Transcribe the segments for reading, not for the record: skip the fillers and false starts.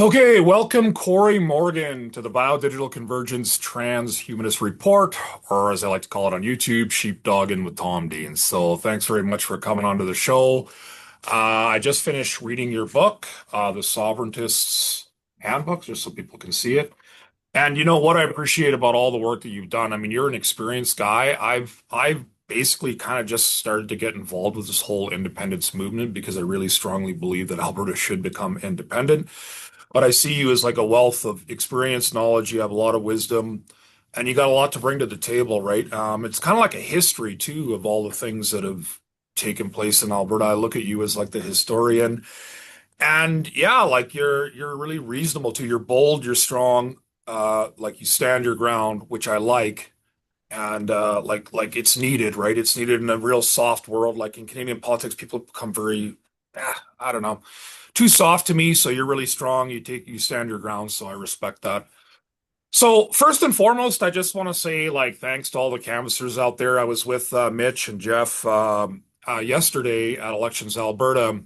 Okay, welcome Cory Morgan to the Biodigital Convergence Transhumanist Report, or as I like to call it on YouTube, Sheepdogging with Tom Dienes. So thanks very much for coming onto the show. I just finished reading your book, The Sovereigntist's Handbook, just so people can see it. And you know what I appreciate about all the work that you've done? I mean, you're an experienced guy. I've basically kind of just started to get involved with this whole independence movement because I really strongly believe that Alberta should become independent. But I see you as like a wealth of experience, knowledge. You have a lot of wisdom, and you got a lot to bring to the table, right? It's kind of like a history too of all the things that have taken place in Alberta. I look at you as like the historian, and yeah, like you're really reasonable too. You're bold, you're strong, like you stand your ground, which I like. And like it's needed, right? It's needed in a real soft world. Like in Canadian politics, people become very, I don't know, too soft to me. So you're really strong. You stand your ground. So I respect that. So first and foremost, I just want to say like thanks to all the canvassers out there. I was with Mitch and Jeff yesterday at Elections Alberta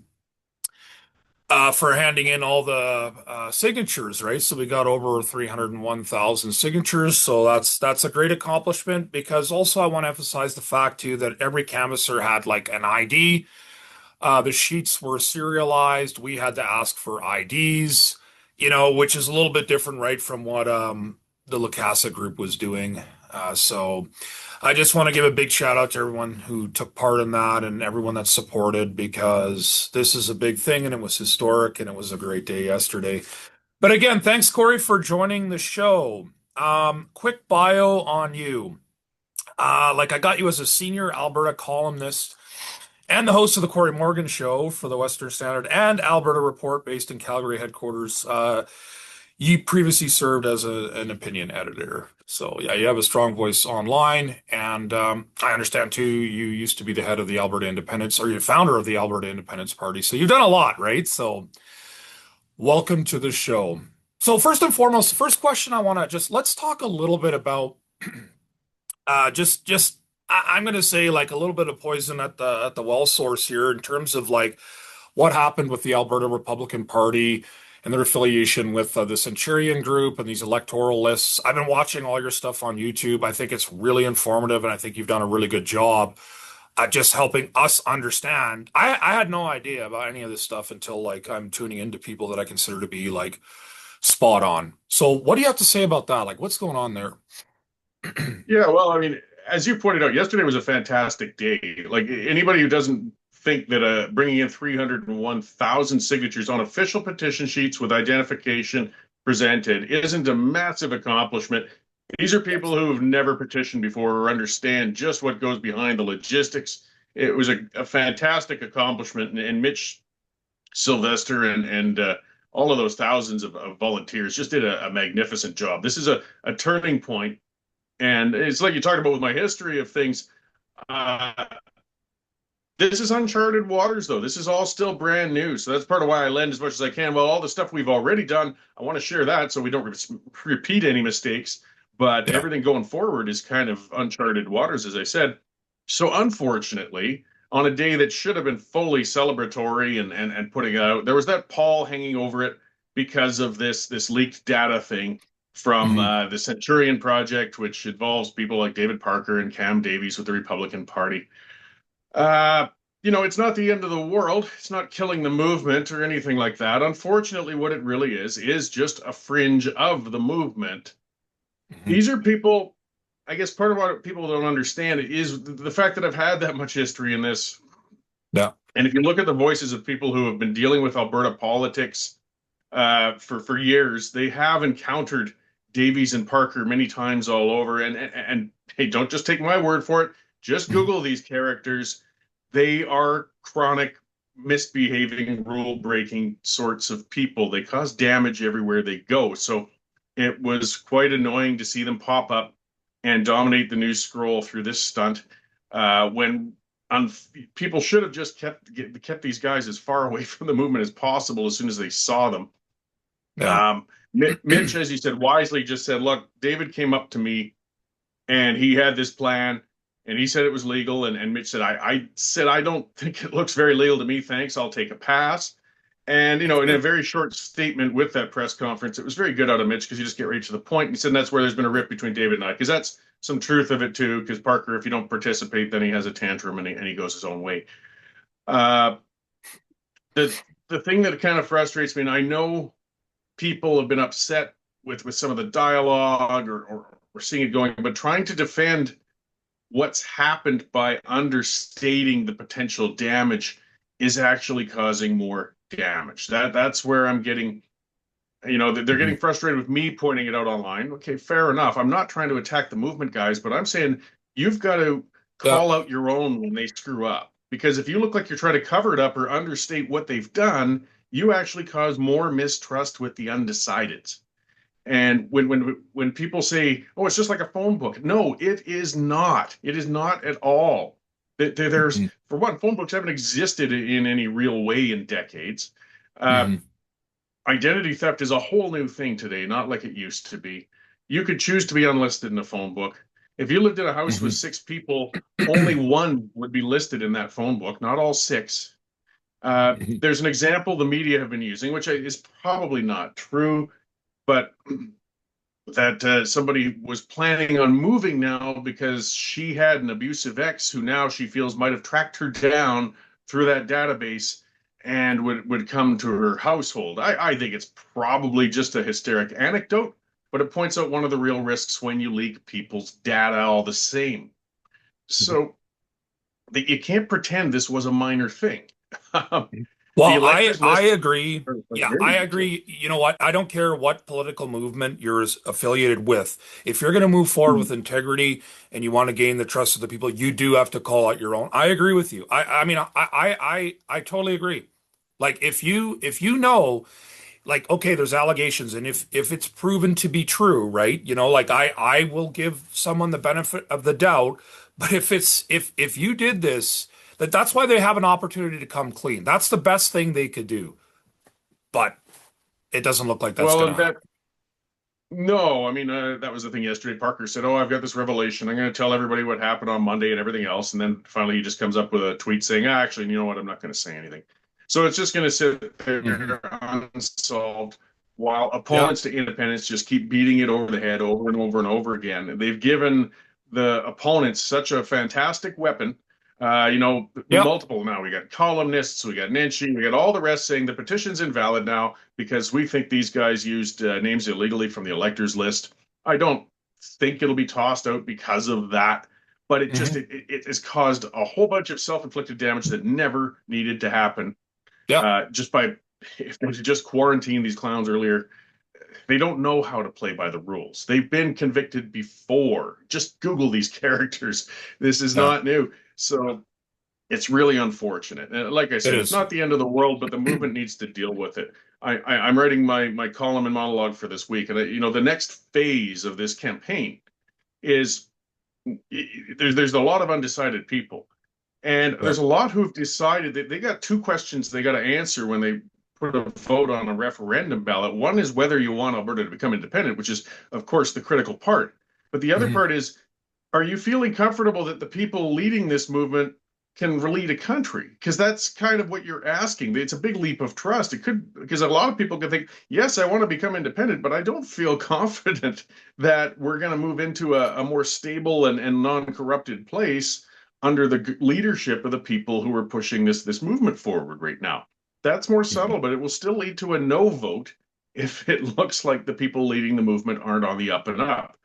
for handing in all the signatures, right? So we got over 301,000 signatures. So that's a great accomplishment because also I want to emphasize the fact too that every canvasser had like an ID. The sheets were serialized. We had to ask for IDs, which is a little bit different, right, from what the Lacasa group was doing. So I just want to give a big shout out to everyone who took part in that and everyone that supported because this is a big thing and it was historic and it was a great day yesterday. But again, thanks, Cory, for joining the show. Quick bio on you. Like I got you as a senior Alberta columnist and the host of the Cory Morgan Show for the Western Standard and Alberta Report based in Calgary headquarters. You previously served as an opinion editor. So yeah, you have a strong voice online. And I understand too, you used to be the head of the Alberta Independence, or you're founder of the Alberta Independence Party. So you've done a lot, right? So welcome to the show. So first and foremost, the first question I want to let's talk a little bit about I'm going to say like a little bit of poison at the well source here in terms of like what happened with the Alberta Republican Party and their affiliation with the Centurion group and these electoral lists. I've been watching all your stuff on YouTube. I think it's really informative, and I think you've done a really good job at just helping us understand. I had no idea about any of this stuff until like I'm tuning into people that I consider to be like spot on. So what do you have to say about that? Like what's going on there? Yeah, well, I mean, as you pointed out, yesterday was a fantastic day. Like anybody who doesn't think that bringing in 301,000 signatures on official petition sheets with identification presented isn't a massive accomplishment. These are people who have never petitioned before or understand just what goes behind the logistics. It was a fantastic accomplishment, and Mitch Sylvestre and all of those thousands of volunteers just did a magnificent job. This is a turning point, and it's like you talked about with my history of things. Uh, this is uncharted waters, though. This is all still brand new. So that's part of why I lend as much as I can. Well, all the stuff we've already done, I want to share that so we don't repeat any mistakes. But Yeah. everything going forward is kind of uncharted waters, as I said. So unfortunately, on a day that should have been fully celebratory and putting it out, there was that pall hanging over it because of this leaked data thing from Mhm. the Centurion Project, which involves people like David Parker and Cam Davies with the Republican Party. Uh, it's not the end of the world. It's not killing the movement or anything like that. Unfortunately, what it really is just a fringe of the movement. Mhm. These are people, I guess part of what people don't understand is the fact that I've had that much history in this. Yeah. And if you look at the voices of people who have been dealing with Alberta politics for years, they have encountered Davies and Parker many times all over. And hey, don't just take my word for it. Just Mhm. Google these characters. They are chronic, misbehaving, rule breaking sorts of people. They cause damage everywhere they go. So it was quite annoying to see them pop up and dominate the news scroll through this stunt when un- people should have just kept these guys as far away from the movement as possible as soon as they saw them. Yeah. Mitch, as you said, wisely just said, "Look, David came up to me and he had this plan and he said it was legal." And Mitch said, I said, "I don't think it looks very legal to me. Thanks. I'll take a pass." And, in a Okay. very short statement with that press conference, it was very good out of Mitch because you just get right to the point. And he said that's where there's been a rift between David and I, because that's some truth of it too. Because Parker, if you don't participate, then he has a tantrum and he goes his own way. Uh, the the thing that kind of frustrates me, and I know people have been upset with some of the dialogue or seeing it going, but trying to defend what's happened by understating the potential damage is actually causing more damage. That's where I'm getting, they're getting Mhm. frustrated with me pointing it out online. Okay, fair enough. I'm not trying to attack the movement guys, but I'm saying you've got to Yeah. call out your own when they screw up. Because if you look like you're trying to cover it up or understate what they've done, you actually cause more mistrust with the undecideds. And when people say, "Oh, it's just like a phone book," no, it is not. It is not at all. There's, Mhm. for one, phone books haven't existed in any real way in decades. Uh, Mhm. Identity theft is a whole new thing today, not like it used to be. You could choose to be unlisted in a phone book. If you lived in a house with Mhm. six people, only one would be listed in that phone book, not all six. Mhm. There's an example the media have been using, which is probably not true, but that somebody was planning on moving now because she had an abusive ex who now she feels might have tracked her down through that database and would come to her household. I think it's probably just a hysteric anecdote, but it points out one of the real risks when you leak people's data all the same. So you can't pretend this was a minor thing. The Well, I electors I list agree. are Yeah, I very detailed. agree. You know what? I don't care what political movement you're affiliated with. If you're going to move forward Hmm. with integrity and you want to gain the trust of the people, you do have to call out your own. I agree with you. I mean, I totally agree. Like if you know, like, okay, there's allegations, and if it's proven to be true, right? Like I will give someone the benefit of the doubt, but if you did this, that's why they have an opportunity to come clean. That's the best thing they could do, but it doesn't look like that's Well, gonna and happen. that No, I mean, that was the thing yesterday. Parker said, "Oh, I've got this revelation. I'm going to tell everybody what happened on Monday and everything else." And then finally, he just comes up with a tweet saying, actually, you know what? I'm not going to say anything. So it's just going to sit Hmm. there unsolved while Yeah. opponents to independents just keep beating it over the head over and over and over again. They've given the opponents such a fantastic weapon. Yeah. Multiple now. We got columnists, we got Nenshi, we got all the rest saying the petition's invalid now because we think these guys used names illegally from the electors list. I don't think it'll be tossed out because of that, but Hmm. it has caused a whole bunch of self-inflicted damage that never needed to happen. Yeah. Just by If they just quarantined these clowns earlier, they don't know how to play by the rules. They've been convicted before. Just Google these characters. This is Yeah. not new. So it's really unfortunate. And like I It said, it's is. not the end of the world, but the movement needs to deal with it. I'm writing my column and monologue for this week, and the next phase of this campaign is there's a lot of undecided people, and Yeah. there's a lot who've decided that they got two questions they got to answer when they put a vote on a referendum ballot. One is whether you want Alberta to become independent, which is, of course, the critical part. But the other Hmm. part is, are you feeling comfortable that the people leading this movement can lead a country? Because that's kind of what you're asking. It's a big leap of trust. It could, because a lot of people could think, yes, I want to become independent, but I don't feel confident that we're going to move into a more stable and non-corrupted place under the leadership of the people who are pushing this movement forward right now. That's more Hmm. subtle, but it will still lead to a no vote if it looks like the people leading the movement aren't on the up and up.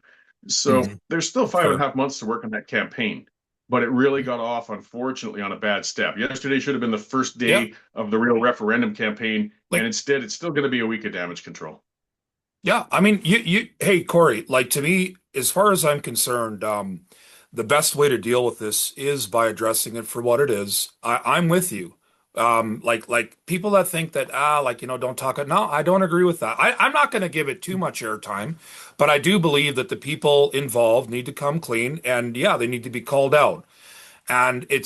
So Hmm. there's still That's five and fair. a half months to work on that campaign, but it really got off, unfortunately, on a bad step. Yesterday should have been the first Yeah. day of the real referendum campaign, and Like, instead, it's still going to be a week of damage control. yeah, I mean, hey, Corey, like to me, as far as I'm concerned, the best way to deal with this is by addressing it for what it is. I'm with you. Like people that think that, like, don't talk it. No, I don't agree with that. I'm not going to give it too much airtime, but I do believe that the people involved need to come clean and yeah, they need to be called out. And it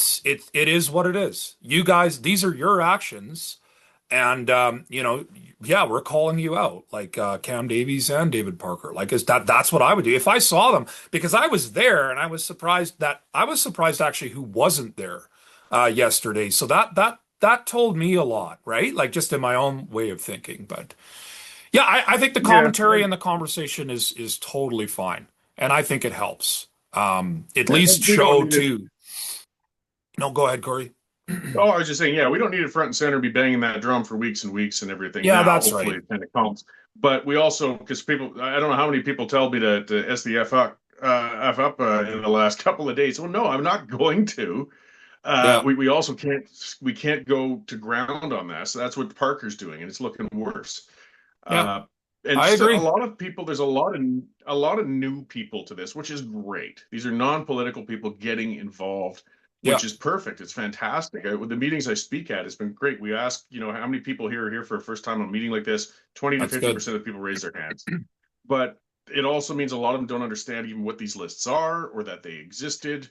is what it is. You guys, these are your actions. And yeah, we're calling you out, like Cam Davies and David Parker. Like, is that's what I would do if I saw them because I was there and I was surprised actually who wasn't there yesterday. So that told me a lot, right? Like just in my own way of thinking. But yeah, I think the Yeah, commentary and the conversation is totally fine, and I think it helps. At least and we don't show need it. too. No, go ahead, Corey. Oh, I was just saying, yeah, we don't need it front and center, be banging that drum for weeks and weeks and everything. Yeah, Now, that's hopefully, right. it kind of calms. But we also, because people, I don't know how many people tell me to S the F up in the last couple of days. Well, no, I'm not going to. Yeah, We also can't go to ground on that. So that's what Parker's doing, and it's looking worse. yeah, Uh, and I just a agree. lot of people, there's a lot of new people to this, which is great. These are non-political people getting involved, which Yeah, is perfect. It's fantastic. With the meetings I speak at, it's been great. We ask, how many people here are here for a first time on a meeting like this? 20 to that's good. 50% of people raise their hands. But it also means a lot of them don't understand even what these lists are or that they existed.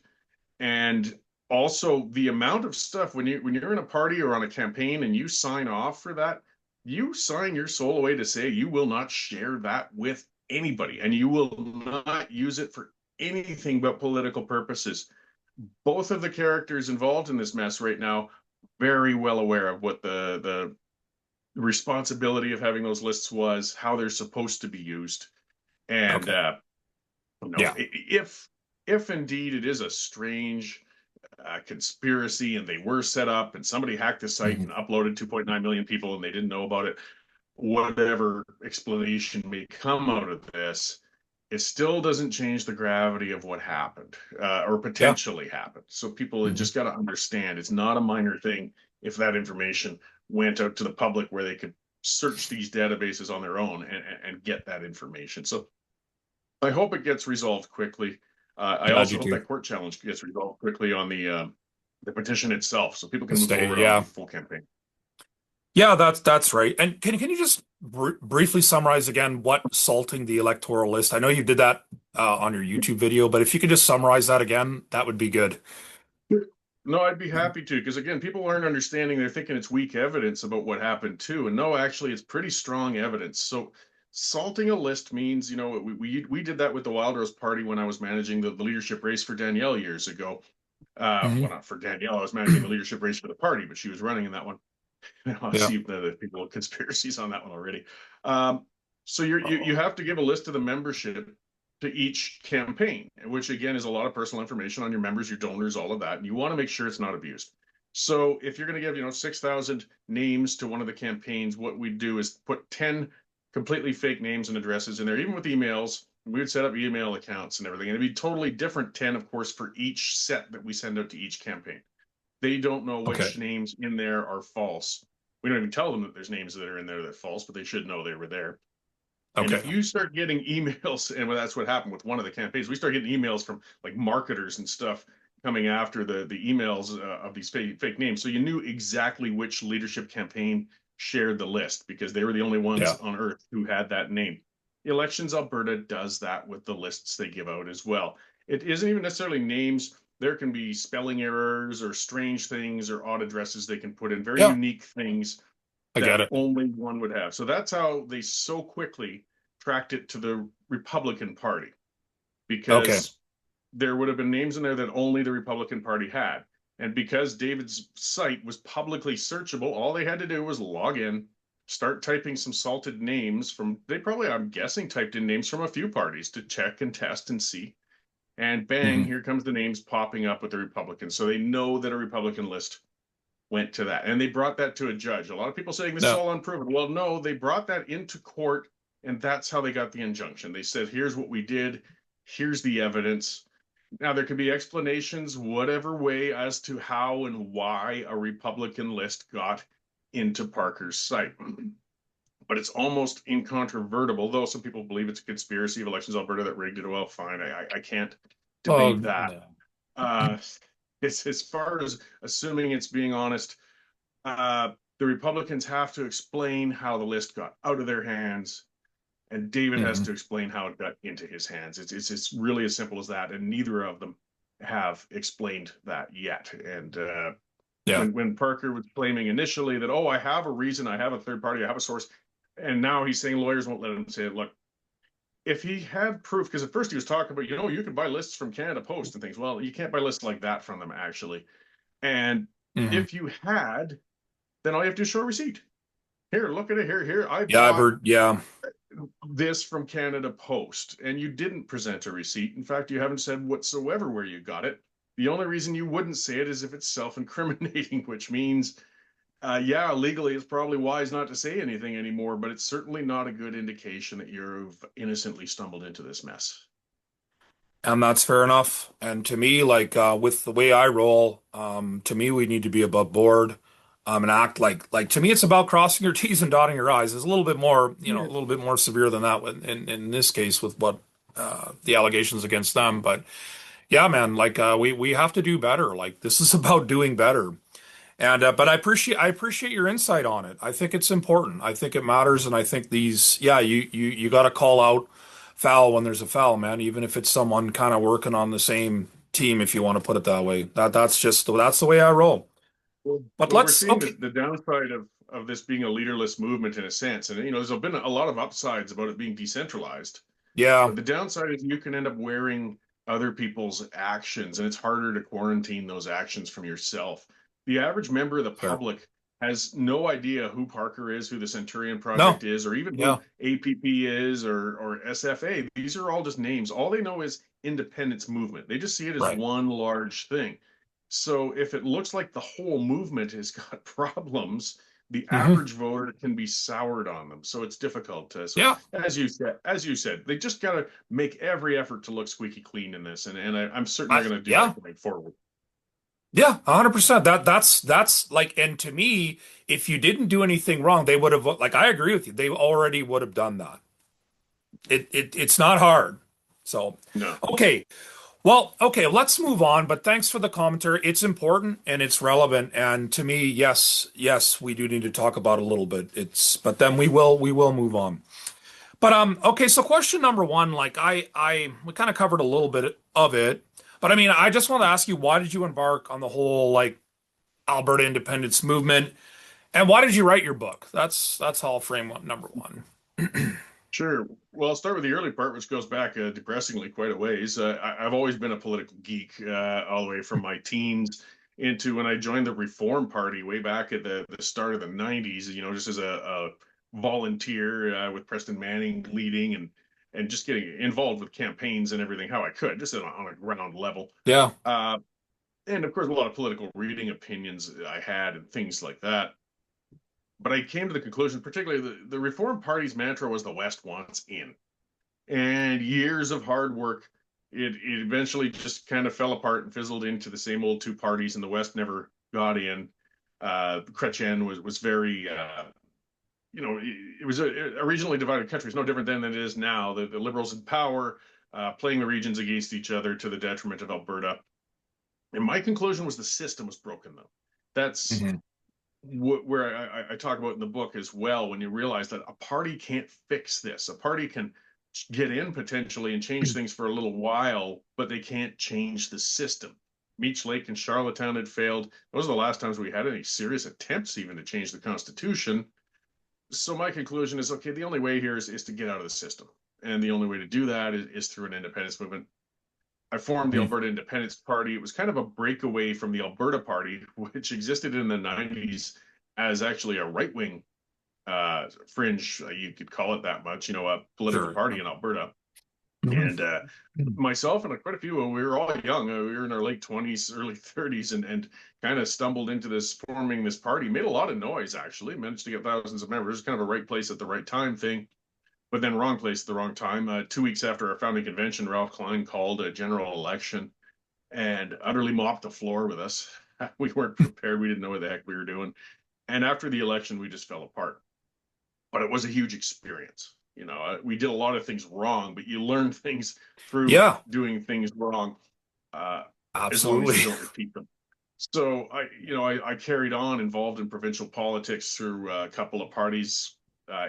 And also the amount of stuff when you're in a party or on a campaign and you sign off for that, you sign your soul away to say you will not share that with anybody and you will not use it for anything but political purposes. Both of the characters involved in this mess right now very well aware of what the responsibility of having those lists was, how they're supposed to be used, and Okay. Yeah. if indeed it is a strange conspiracy and they were set up and somebody hacked the site Mhm. and uploaded 2.9 million people and they didn't know about it, whatever explanation may come out of this, it still doesn't change the gravity of what happened or Yeah. potentially happened. So people have Mhm. just got to understand it's not a minor thing if that information went out to the public where they could search these databases on their own and get that information. So I hope it gets resolved quickly. I Yeah, I do also hope too. that court challenge gets resolved quickly on the petition itself, so people can move Stay. forward on the Yeah. full campaign. Yeah, that's right. And can you just briefly summarize again what salting the electoral list? I know you did that on your YouTube video, but if you could just summarize that again, that would be good. No, I'd be happy to, because again, people aren't understanding. They're thinking it's weak evidence about what happened too, and no, actually, it's pretty strong evidence. So, salting a list means, we did that with the Wild Rose Party when I was managing the leadership race for Danielle years ago. Well, Hmm. not for Danielle, I was managing the leadership race for the party, but she was running in that one. I Yeah. see the people with conspiracies on that one already. Um, so you have to give a list of the membership to each campaign, which again is a lot of personal information on your members, your donors, all of that, and you want to make sure it's not abused. So if you're going to give 6,000 names to one of the campaigns, what we do is put 10 completely fake names and addresses in there, even with emails. We would set up email accounts and everything, and it'd be totally different 10, of course, for each set that we send out to each campaign. They don't know Okay. which names in there are false. We don't even tell them that there's names that are in there that are false, but they should know they were there. And Okay. if you start getting emails, and that's what happened with one of the campaigns, we start getting emails from like marketers and stuff coming after the emails of these fake names. So you knew exactly which leadership campaign shared the list because they were the only ones Yeah. on earth who had that name. Elections Alberta does that with the lists they give out as well. It isn't even necessarily names. There can be spelling errors or strange things or odd addresses they can put in, very Yeah. unique things I get that it. only one would have. So that's how they so quickly tracked it to the Republican Party Okay. because there would have been names in there that only the Republican Party had. And because David's site was publicly searchable, all they had to do was log in, start typing some salted names from, they probably, I'm guessing, typed in names from a few parties to check and test and see. And bang, Hmm. here comes the names popping up with the Republicans. So they know that a Republican list went to that. And they brought that to a judge. A lot of people saying this is Yeah. all unproven. Well, no, they brought that into court, and that's how they got the injunction. They said, here's what we did, here's the evidence. Now, there could be explanations, whatever way, as to how and why a Republican list got into Parker's site. But it's almost incontrovertible, though some people believe it's a conspiracy of Elections Alberta that rigged it. Well, fine, I can't Oh, debate that. no. Uh, it's as far as assuming it's being honest, the Republicans have to explain how the list got out of their hands, and David has Hmm. to explain how it got into his hands. It's really as simple as that, and neither of them have explained that yet. And Yeah. when Parker was claiming initially that, oh, I have a reason, I have a third party, I have a source, and now he's saying lawyers won't let him say it. Look, if he had proof, because at first he was talking about, you can buy lists from Canada Post and things. Well, you can't buy lists like that from them, actually. And Hmm. if you had, then all you have to do is show a receipt. Here, look at it. Here, I Yeah, I've bought heard. Yeah. this from Canada Post, and you didn't present a receipt. In fact, you haven't said whatsoever where you got it. The only reason you wouldn't say it is if it's self-incriminating, which means, yeah, legally it's probably wise not to say anything anymore, but it's certainly not a good indication that you've innocently stumbled into this mess. And that's fair enough. And to me, like with the way I roll, to me, we need to be above board, and act like to me, it's about crossing your T's and dotting your I's. It's a little bit more, a Yeah. little bit more severe than that in this case with what the allegations against them. But yeah, man, like we have to do better. Like this is about doing better. And but I appreciate your insight on it. I think it's important. I think it matters, and I think these, yeah, you got to call out foul when there's a foul, man. Even if it's someone kind of working on the same team, if you want to put it that way. That's the way I roll. But Well, we're let's seeing okay, the downside of this being a leaderless movement in a sense, and there's been a lot of upsides about it being decentralized. yeah, But the downside is you can end up wearing other people's actions, and it's harder to quarantine those actions from yourself. The average member of the fair. public has no idea who Parker is, who the Centurion No, Project is, or even yeah, who APP is or SFA. These are all just names. All they know is independence movement. They just see it as right. one large thing. So if it looks like the whole movement has got problems, the Hmm. average voter can be soured on them. So it's difficult to. So Yeah, as you said, they just got to make every effort to look squeaky clean in this, and I'm certain I, they're going to do yeah, that going forward. yeah, 100%. That's like, and to me, if you didn't do anything wrong, they would have. Like, I agree with you. They already would have done that. It's not hard. So, No, okay. Well, okay, let's move on, but thanks for the commentary. It's important and it's relevant. And to me, yes, we do need to talk about it a little bit. But then we will move on. But okay, so question number one, like we kind of covered a little bit of it, but I mean, I just want to ask you, why did you embark on the whole like Alberta independence movement, and why did you write your book? That's how I'll frame number one. sure. Well, I'll start with the early part, which goes back depressingly quite a ways. I've always been a political geek, all the way from my teens into when I joined the Reform Party way back at the start of the '90s. Just as a volunteer with Preston Manning leading and just getting involved with campaigns and everything how I could, just on a ground level. Yeah. Uh, and of course, a lot of political reading opinions I had and things like that. But I came to the conclusion, particularly the Reform Party's mantra was the West wants in. And years of hard work, it eventually just kind of fell apart and fizzled into the same old two parties, and the West never got in. Chrétien was very, it was a regionally divided country. It's no different than it is now. The Liberals in power, playing the regions against each other to the detriment of Alberta. And my conclusion was the system was broken, though. That's Hmm. where I talk about in the book as well. When you realize that a party can't fix this, a party can get in potentially and change things for a little while, but they can't change the system. Meech Lake and Charlottetown had failed. Those are the last times we had any serious attempts even to change the Constitution. So my conclusion is, okay, the only way here is to get out of the system. And the only way to do that is through an independence movement. I formed the Alberta Independence Party. It was kind of a breakaway from the Alberta Party, which existed in the '90s as actually a right wing fringe, you could call it that much, a political Sure. party in Alberta. Mhm. And myself and quite a few, we were all young. We were in our late 20s, early 30s, and kind of stumbled into forming this party. Made a lot of noise, actually. Managed to get thousands of members. Kind of a right place at the right time thing, but then wrong place at the wrong time. 2 weeks after our founding convention, Ralph Klein called a general election and utterly mopped the floor with us. We weren't prepared. We didn't know what the heck we were doing. And after the election, we just fell apart. But it was a huge experience. We did a lot of things wrong, but you learn things through Yeah, doing things wrong, uh, as long as absolutely. you don't repeat them. So I carried on involved in provincial politics through a couple of parties,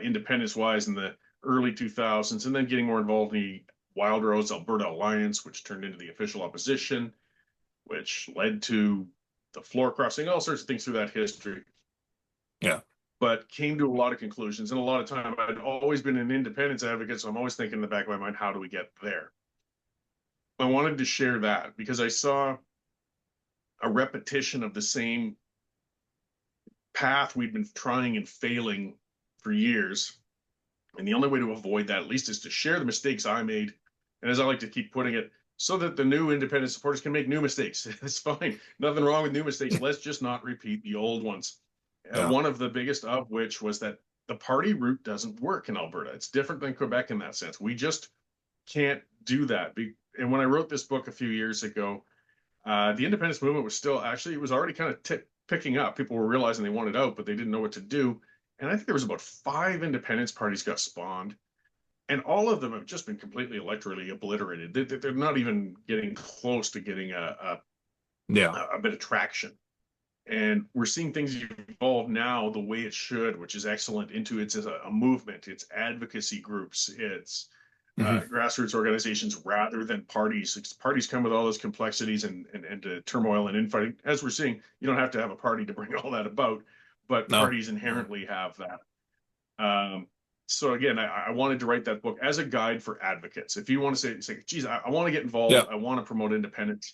independence wise in the early 2000s, and then getting more involved in the Wild Rose Alberta Alliance, which turned into the official opposition, which led to the floor crossing, all sorts of things through that history. Yeah. But came to a lot of conclusions. And a lot of time, I'd always been an independence advocate, so I'm always thinking in the back of my mind, how do we get there? I wanted to share that because I saw a repetition of the same path we'd been trying and failing for years. And the only way to avoid that, at least, is to share the mistakes I made. And as I like to keep putting it, so that the new independent supporters can make new mistakes. It's fine. Nothing wrong with new mistakes. Let's just not repeat the old ones. Yeah. One of the biggest of which was that the party route doesn't work in Alberta. It's different than Quebec in that sense. We just can't do that. And when I wrote this book a few years ago, the independence movement was still actually, it was already kind of picking up. People were realizing they wanted out, but they didn't know what to do. And I think there was about 5 independence parties got spawned. And all of them have just been completely electorally obliterated. They're not even getting close to getting a bit of traction. And we're seeing things evolve now the way it should, which is excellent, into it's a movement, it's advocacy groups, it's grassroots organizations rather than parties. Parties come with all those complexities and turmoil and infighting. As we're seeing, you don't have to have a party to bring all that about, but parties inherently have that. So again, I wanted to write that book as a guide for advocates. If you want to say, geez, I want to get involved, I want to promote independence.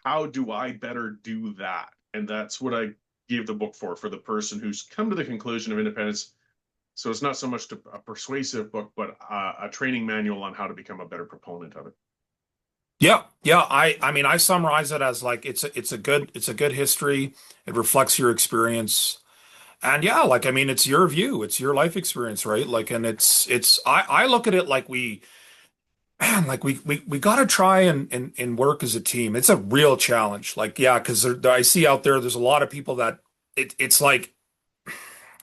How do I better do that? And that's what I gave the book for the person who's come to the conclusion of independence. So it's not so much a persuasive book, but a training manual on how to become a better proponent of it. Yeah, yeah. I mean, I summarize it as like it's a good history. It reflects your experience, and yeah, like I mean, it's your view, it's your life experience, right? Like, and I look at it like we got to try and work as a team. It's a real challenge. Like, yeah, because I see out there's a lot of people that it's like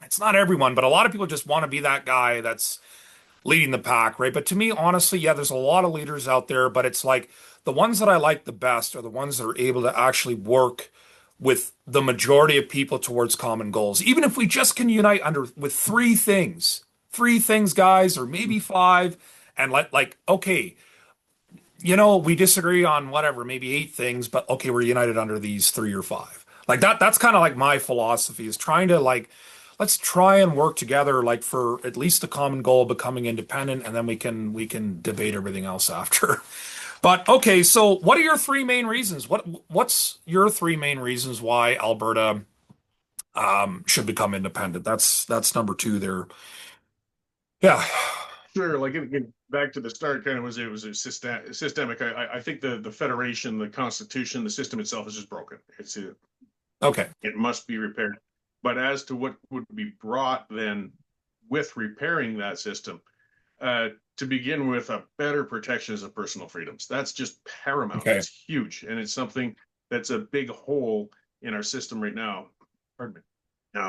it's not everyone, but a lot of people just want to be that guy that's leading the pack, right? But to me, honestly, yeah, there's a lot of leaders out there, but it's like the ones that I like the best are the ones that are able to actually work with the majority of people towards common goals. Even if we just can unite under with three things, guys, or maybe 5, and like, okay, we disagree on whatever, maybe 8 things, but okay, we're united under these 3 or 5. Like that's kind of like my philosophy is trying to like let's try and work together like for at least the common goal of becoming independent, and then we can debate everything else after. But okay, so what are your 3 main reasons? What's your 3 main reasons why Alberta should become independent? That's number 2 there. Yeah. Sure. Like back to the start, kind of it was a systemic. I think the federation, the constitution, the system itself is just broken. Okay. It must be repaired. But as to what would be brought then with repairing that system, to begin with, a better protections of personal freedoms. That's just paramount. Okay. It's huge, and it's something that's a big hole in our system right now. Pardon me.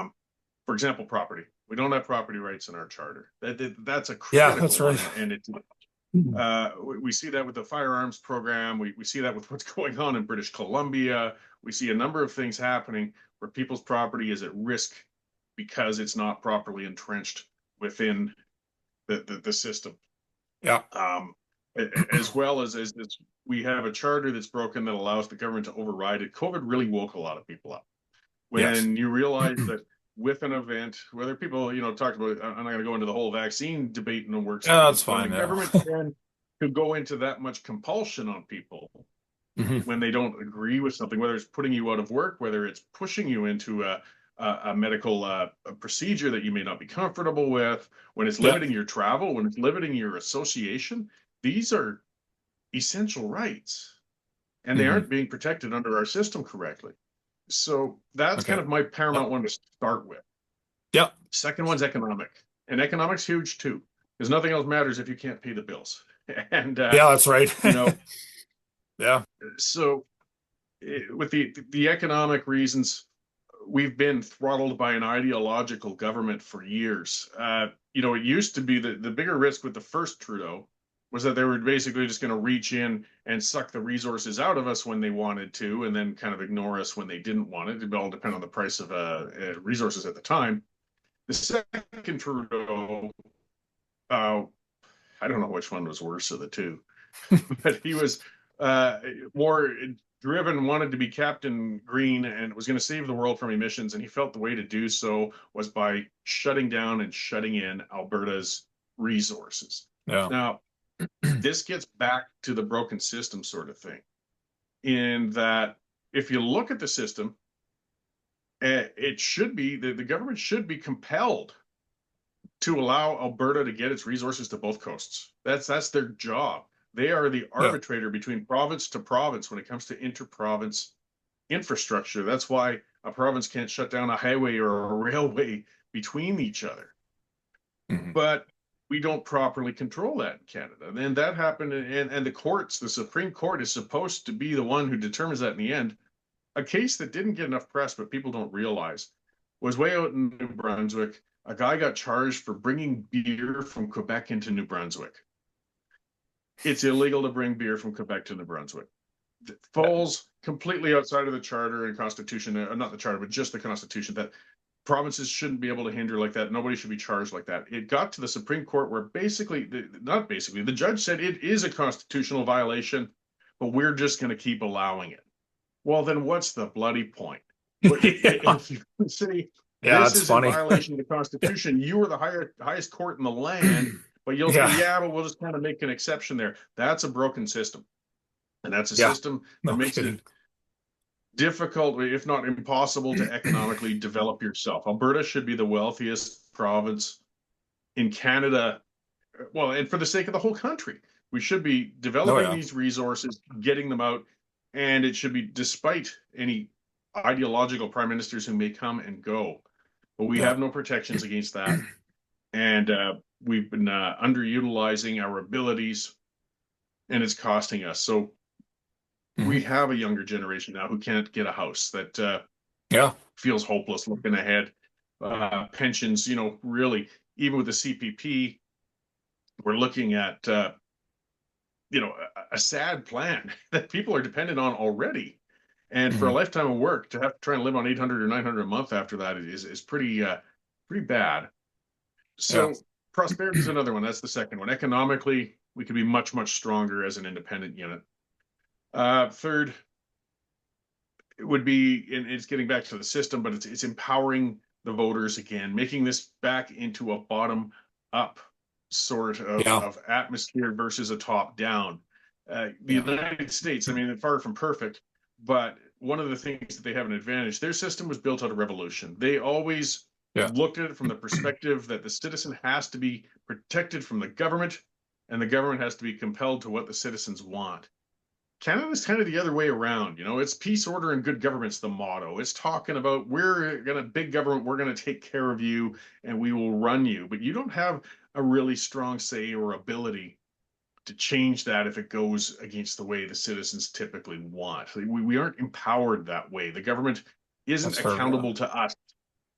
For example, property. We don't have property rights in our charter. That's a critical that's right. one, and we see that with the firearms program. We see that with what's going on in British Columbia. We see a number of things happening where people's property is at risk because it's not properly entrenched within the system. Yeah. As well as we have a charter that's broken that allows the government to override it. COVID really woke a lot of people up when you realize that with an event, whether people talked about, I'm not going to go into the whole vaccine debate in the works. Yeah, that's fine. The government could go into that much compulsion on people when they don't agree with something, whether it's putting you out of work, whether it's pushing you into a medical a procedure that you may not be comfortable with, when it's limiting your travel, when it's limiting your association. These are essential rights, and they aren't being protected under our system correctly. So that's kind of my paramount one to start with. Yeah. Second one's economic, and economic's huge too, because nothing else matters if you can't pay the bills. And yeah, that's right. Yeah. So with the economic reasons, we've been throttled by an ideological government for years. It used to be the bigger risk with the first Trudeau was that they were basically just going to reach in and suck the resources out of us when they wanted to, and then kind of ignore us when they didn't want it. It all depend on the price of resources at the time. The second Trudeau, I don't know which one was worse of the two, but he was more driven, wanted to be Captain Green, and was going to save the world from emissions. And he felt the way to do so was by shutting down and shutting in Alberta's resources. Yeah. Now, this gets back to the broken system sort of thing, in that if you look at the system, It should be the government should be compelled to allow Alberta to get its resources to both coasts. That's their job. They are the Yeah. arbitrator between province to province when it comes to inter-province infrastructure. That's why a province can't shut down a highway or a railway between each other. Mhm. But we don't properly control that in Canada. And that happened, and the courts, the Supreme Court is supposed to be the one who determines that in the end. A case that didn't get enough press, but people don't realize, was way out in New Brunswick. A guy got charged for bringing beer from Quebec into New Brunswick. It's illegal to bring beer from Quebec to New Brunswick. It falls completely outside of the charter and constitution, not the charter, but just the constitution, that provinces shouldn't be able to hinder like that. Nobody should be charged like that. It got to the Supreme Court where not basically, the judge said it is a constitutional violation, but we're just going to keep allowing it. Well, then what's the bloody point? Yeah. If you say Yeah, this it's is in funny. violation of the Constitution, you are the highest court in the land, but you'll say, Yeah. yeah, but we'll just kind of make an exception there. That's a broken system. And that's a Yeah. system that No makes kidding. it difficult, if not impossible, to economically develop yourself. Alberta should be the wealthiest province in Canada. Well, and for the sake of the whole country, we should be Oh developing yeah. these resources, getting them out, and it should be despite any ideological prime ministers who may come and go. But we Yeah. have no protections against that. And we've been underutilizing our abilities, and it's costing us. So we Mhm. have a younger generation now who can't get a house, that Yeah. feels hopeless looking ahead. Pensions, really, even with the CPP, we're looking at a sad plan that people are dependent on already. And for a Mhm. lifetime of work to have to try and live on 800 or 900 a month after that is pretty bad. Yeah. So prosperity is another one. That's the second one. Economically, we could be much, much stronger as an independent unit. Third, it would be, and it's getting back to the system, but it's empowering the voters again, making this back into a bottom up sort Yeah. of atmosphere versus a top down. The Yeah. United States, I mean, far from perfect, but one of the things that they have an advantage, their system was built out of revolution. They always Yeah. looked at it from the perspective that the citizen has to be protected from the government, and the government has to be compelled to what the citizens want. Canada's kind of the other way around. It's peace, order, and good government's the motto. It's talking about, we're going to big government, we're going to take care of you, and we will run you. But you don't have a really strong say or ability to change that if it goes against the way the citizens typically want. We aren't empowered that way. The government isn't That's fair. Yeah. accountable to us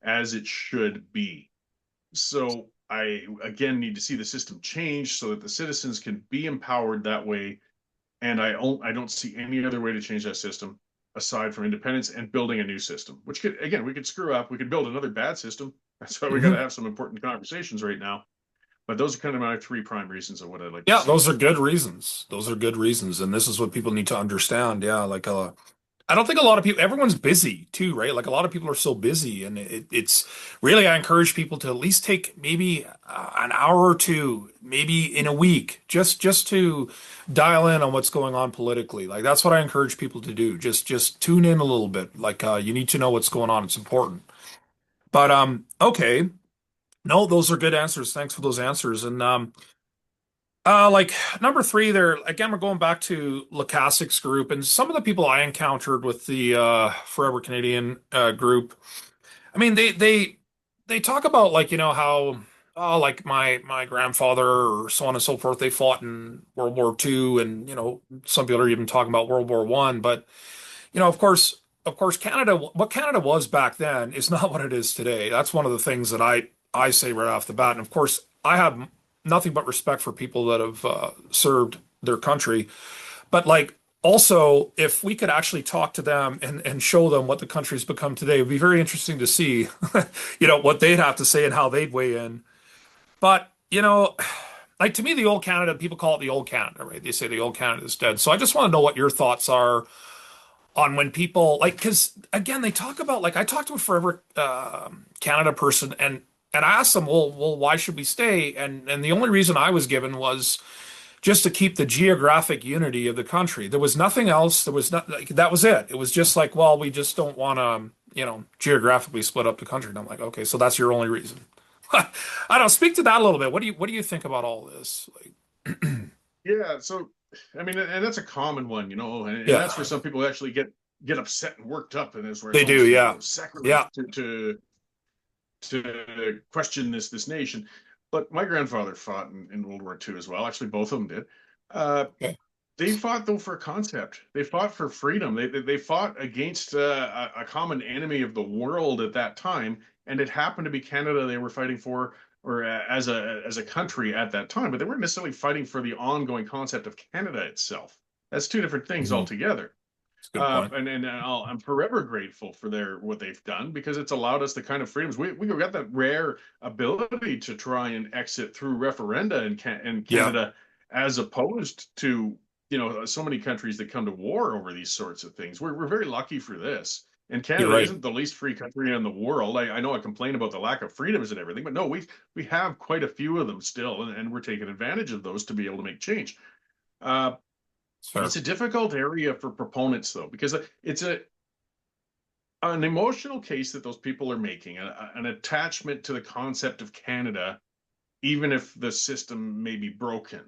as it should be. So I, again, need to see the system change so that the citizens can be empowered that way. And I don't see any other way to change that system aside from independence and building a new system, which could, again, we could screw up. We could build another bad system. That's why we got to Mhm. have some important conversations right now. But those are kind of my three prime reasons of what I'd like to Yeah, see. those are good reasons. Those are good reasons, and this is what people need to understand. Yeah, I don't think a lot of people, everyone's busy too, right? Like a lot of people are so busy, and it's really, I encourage people to at least take maybe an hour or two, maybe in a week, just to dial in on what's going on politically. Like that's what I encourage people to do. Just tune in a little bit. Like you need to know what's going on. It's important. But okay, no, those are good answers. Thanks for those answers. And like number three there, again, we're going back to Lukaszik's group and some of the people I encountered with the Forever Canadian group. I mean, they talk about like, how like my grandfather or so on and so forth, they fought in World War II, and some people are even talking about World War One. But of course, Canada, what Canada was back then is not what it is today. That's one of the things that I say right off the bat. And of course, I have nothing but respect for people that have served their country. But like also, if we could actually talk to them and show them what the country's become today, it would be very interesting to see, what they'd have to say and how they'd weigh in. But, like to me, the old Canada, people call it the old Canada, right? They say the old Canada is dead. So I just want to know what your thoughts are on when people like, because again, they talk about like I talked to a Forever Canada person, and I asked them, well, why should we stay? And the only reason I was given was just to keep the geographic unity of the country. There was nothing else. There was not like that was it. It was just like, well, we just don't want to. geographically split up the country. And I'm like, okay, so that's your only reason. I don't know. Speak to that a little bit. What do you think about all this? Like, Yeah, so I mean, and that's a common one, and yeah, that's where some people actually get upset and worked up, and it's where it's they do. almost, Yeah, sacrilege yeah. to question this nation. But my grandfather fought in World War II as well. Actually, both of them did. Uh, Okay. they fought though for a concept. They fought for freedom. They fought against a common enemy of the world at that time, and it happened to be Canada they were fighting for, or as a country at that time. But they weren't necessarily fighting for the ongoing concept of Canada itself. That's two different things Mhm. altogether. That's a good point. And I'm forever grateful for what they've done because it's allowed us the kind of freedoms we got that rare ability to try and exit through referenda in Yeah, Canada, as opposed to so many countries that come to war over these sorts of things. We're very lucky for this. And you're Canada right. isn't the least free country in the world. I know I complain about the lack of freedoms and everything, but no, we have quite a few of them still, and we're taking advantage of those to be able to make change. Uh, It's it's fair. a difficult area for proponents, though, because it's an emotional case that those people are making, an attachment to the concept of Canada, even if the system may be broken.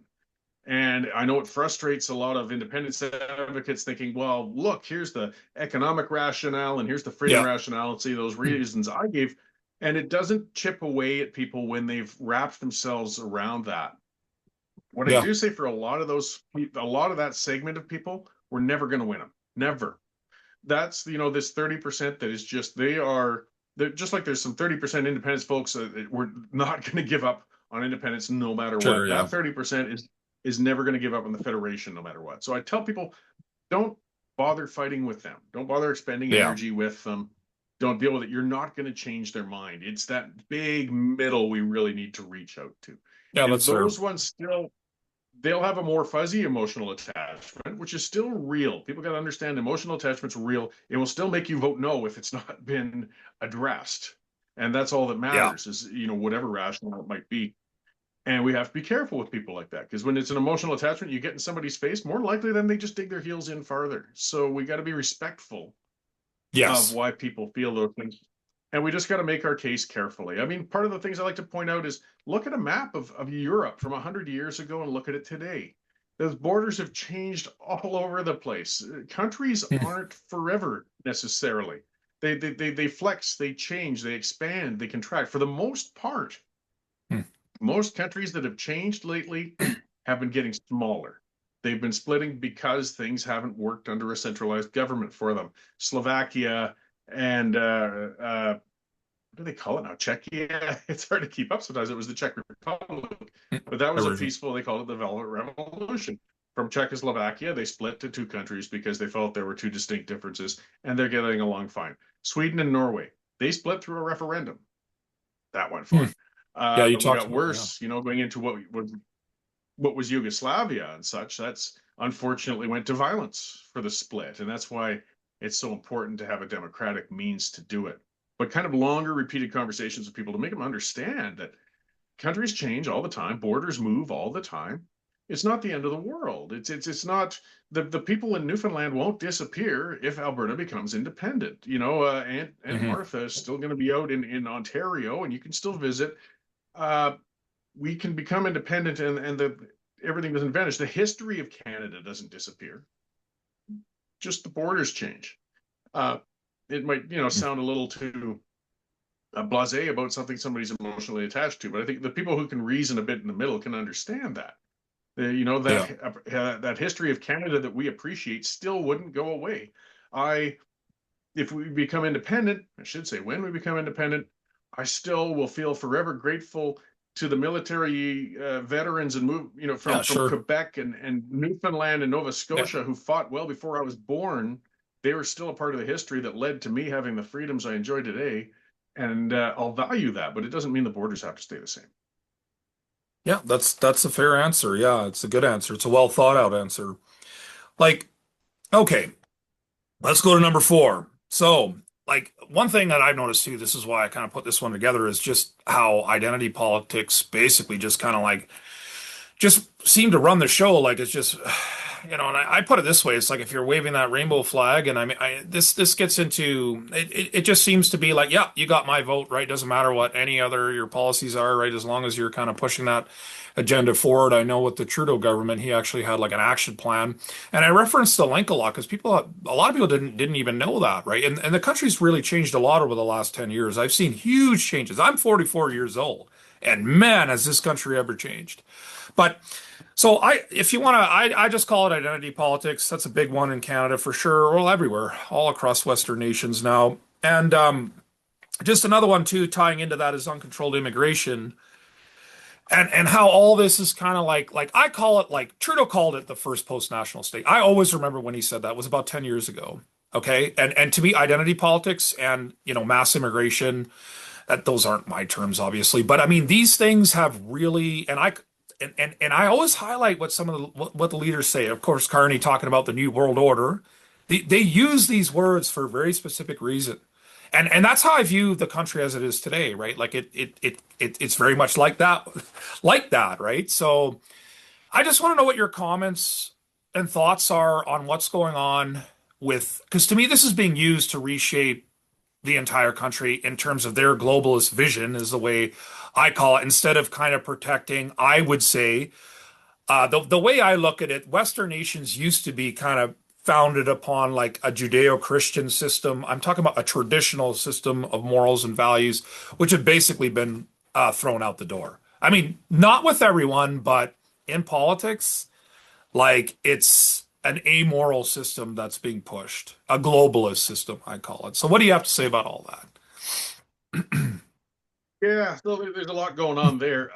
And I know it frustrates a lot of independence advocates thinking, well, look, here's the economic rationale and here's the freedom Yeah, rationale. And see those reasons I gave. And it doesn't chip away at people when they've wrapped themselves around that. What I yeah, do say for a lot of that segment of people, we're never going to win them. Never. That's, this 30% that is just, they're just like there's some 30% independence folks that we're not going to give up on independence no matter sure. what. Yeah, That 30% is never going to give up on the Federation no matter what. So I tell people, don't bother fighting with them. Don't bother expending yeah, energy with them. Don't deal with it. You're not going to change their mind. It's that big middle we really need to reach out to. yeah. And That's fair. those ones still, they'll have a more fuzzy emotional attachment, which is still real. People got to understand emotional attachment's real. It will still make you vote no if it's not been addressed. And that's all that Yeah, matters is, whatever rationale it might be. And we have to be careful with people like that because when it's an emotional attachment, you get in somebody's face, more likely than they just dig their heels in farther. So we got to be respectful of yes, why people feel those things. And we just got to make our case carefully. I mean, part of the things I like to point out is look at a map of Europe from 100 years ago and look at it today. Those borders have changed all over the place. Countries aren't forever necessarily. They flex, they change, they expand, they contract. For the most part, most countries that have changed lately have been getting smaller. They've been splitting because things haven't worked under a centralized government for them. Slovakia and what do they call it now? Czechia. It's hard to keep up sometimes. It was the Czech Republic, but that was a everything. peaceful. They called it the Velvet Revolution. From Czechoslovakia, they split to two countries because they felt there were two distinct differences, and they're getting along fine. Sweden and Norway, they split through a referendum. That went Hmm. fine. Yeah, you But we talked got about yeah. worse, going into what was Yugoslavia and such. That's unfortunately went to violence for the split, and that's why it's so important to have a democratic means to do it. But kind of longer, repeated conversations with people to make them understand that countries change all the time, borders move all the time. It's not the end of the world. It's not the people in Newfoundland won't disappear if Alberta becomes independent. Aunt Hmm. Martha is still going to be out in Ontario, and you can still visit. Uh, we can become independent, and the everything doesn't vanish. The history of Canada doesn't disappear. Just the borders change. Uh, it might sound a little too blasé about something somebody's emotionally attached to, but I think the people who can reason a bit in the middle can understand that. Yeah, That history of Canada that we appreciate still wouldn't go away. I If we become independent, I should say when we become independent, I still will feel forever grateful to the military veterans and yeah, from sure. Quebec and Newfoundland and Nova Yeah, Scotia who fought well before I was born. They were still a part of the history that led to me having the freedoms I enjoy today, and I'll value that. But it doesn't mean the borders have to stay the same. yeah. That's a fair answer. Yeah, it's a good answer. It's a well thought out answer. Like, okay, let's go to number four. So, like, one thing that I've noticed too, this is why I kind of put this one together, is just how identity politics basically just kind of like just seem to run the show. Like, it's just and I put it this way: it's like if you're waving that rainbow flag, and this gets into it just seems to be like, yeah, you got my vote, right? Doesn't matter what any other your policies are, right? As long as you're kind of pushing that agenda forward. I know with the Trudeau government, he actually had like an action plan, and I referenced the link a lot because a lot of people didn't even know that, right? And the country's really changed a lot over the last 10 years. I've seen huge changes. I'm 44 years old, and man, has this country ever changed. But so if you want to, I just call it identity politics. That's a big one in Canada for sure, well, everywhere, all across Western nations now. And just another one too, tying into that is uncontrolled immigration, and how all this is kind of like I call it like Trudeau called it the first post-national state. I always remember when he said that it was about 10 years ago. Okay, and to me, identity politics and mass immigration, that those aren't my terms, obviously, but I mean these things have really, and I always highlight what some of what the leaders say. Of course, Carney talking about the new world order. They use these words for a very specific reason. And that's how I view the country as it is today, right? Like it's very much like that, like that, right? So I just want to know what your comments and thoughts are on what's going on with, because to me this is being used to reshape the entire country in terms of their globalist vision, is the way I call it, instead of kind of protecting, I would say, the way I look at it, Western nations used to be kind of founded upon like a Judeo-Christian system. I'm talking about a traditional system of morals and values, which have basically been thrown out the door. I mean, not with everyone, but in politics, like it's an amoral system that's being pushed, a globalist system, I call it. So, what do you have to say about all that? Yeah, so there's a lot going on there.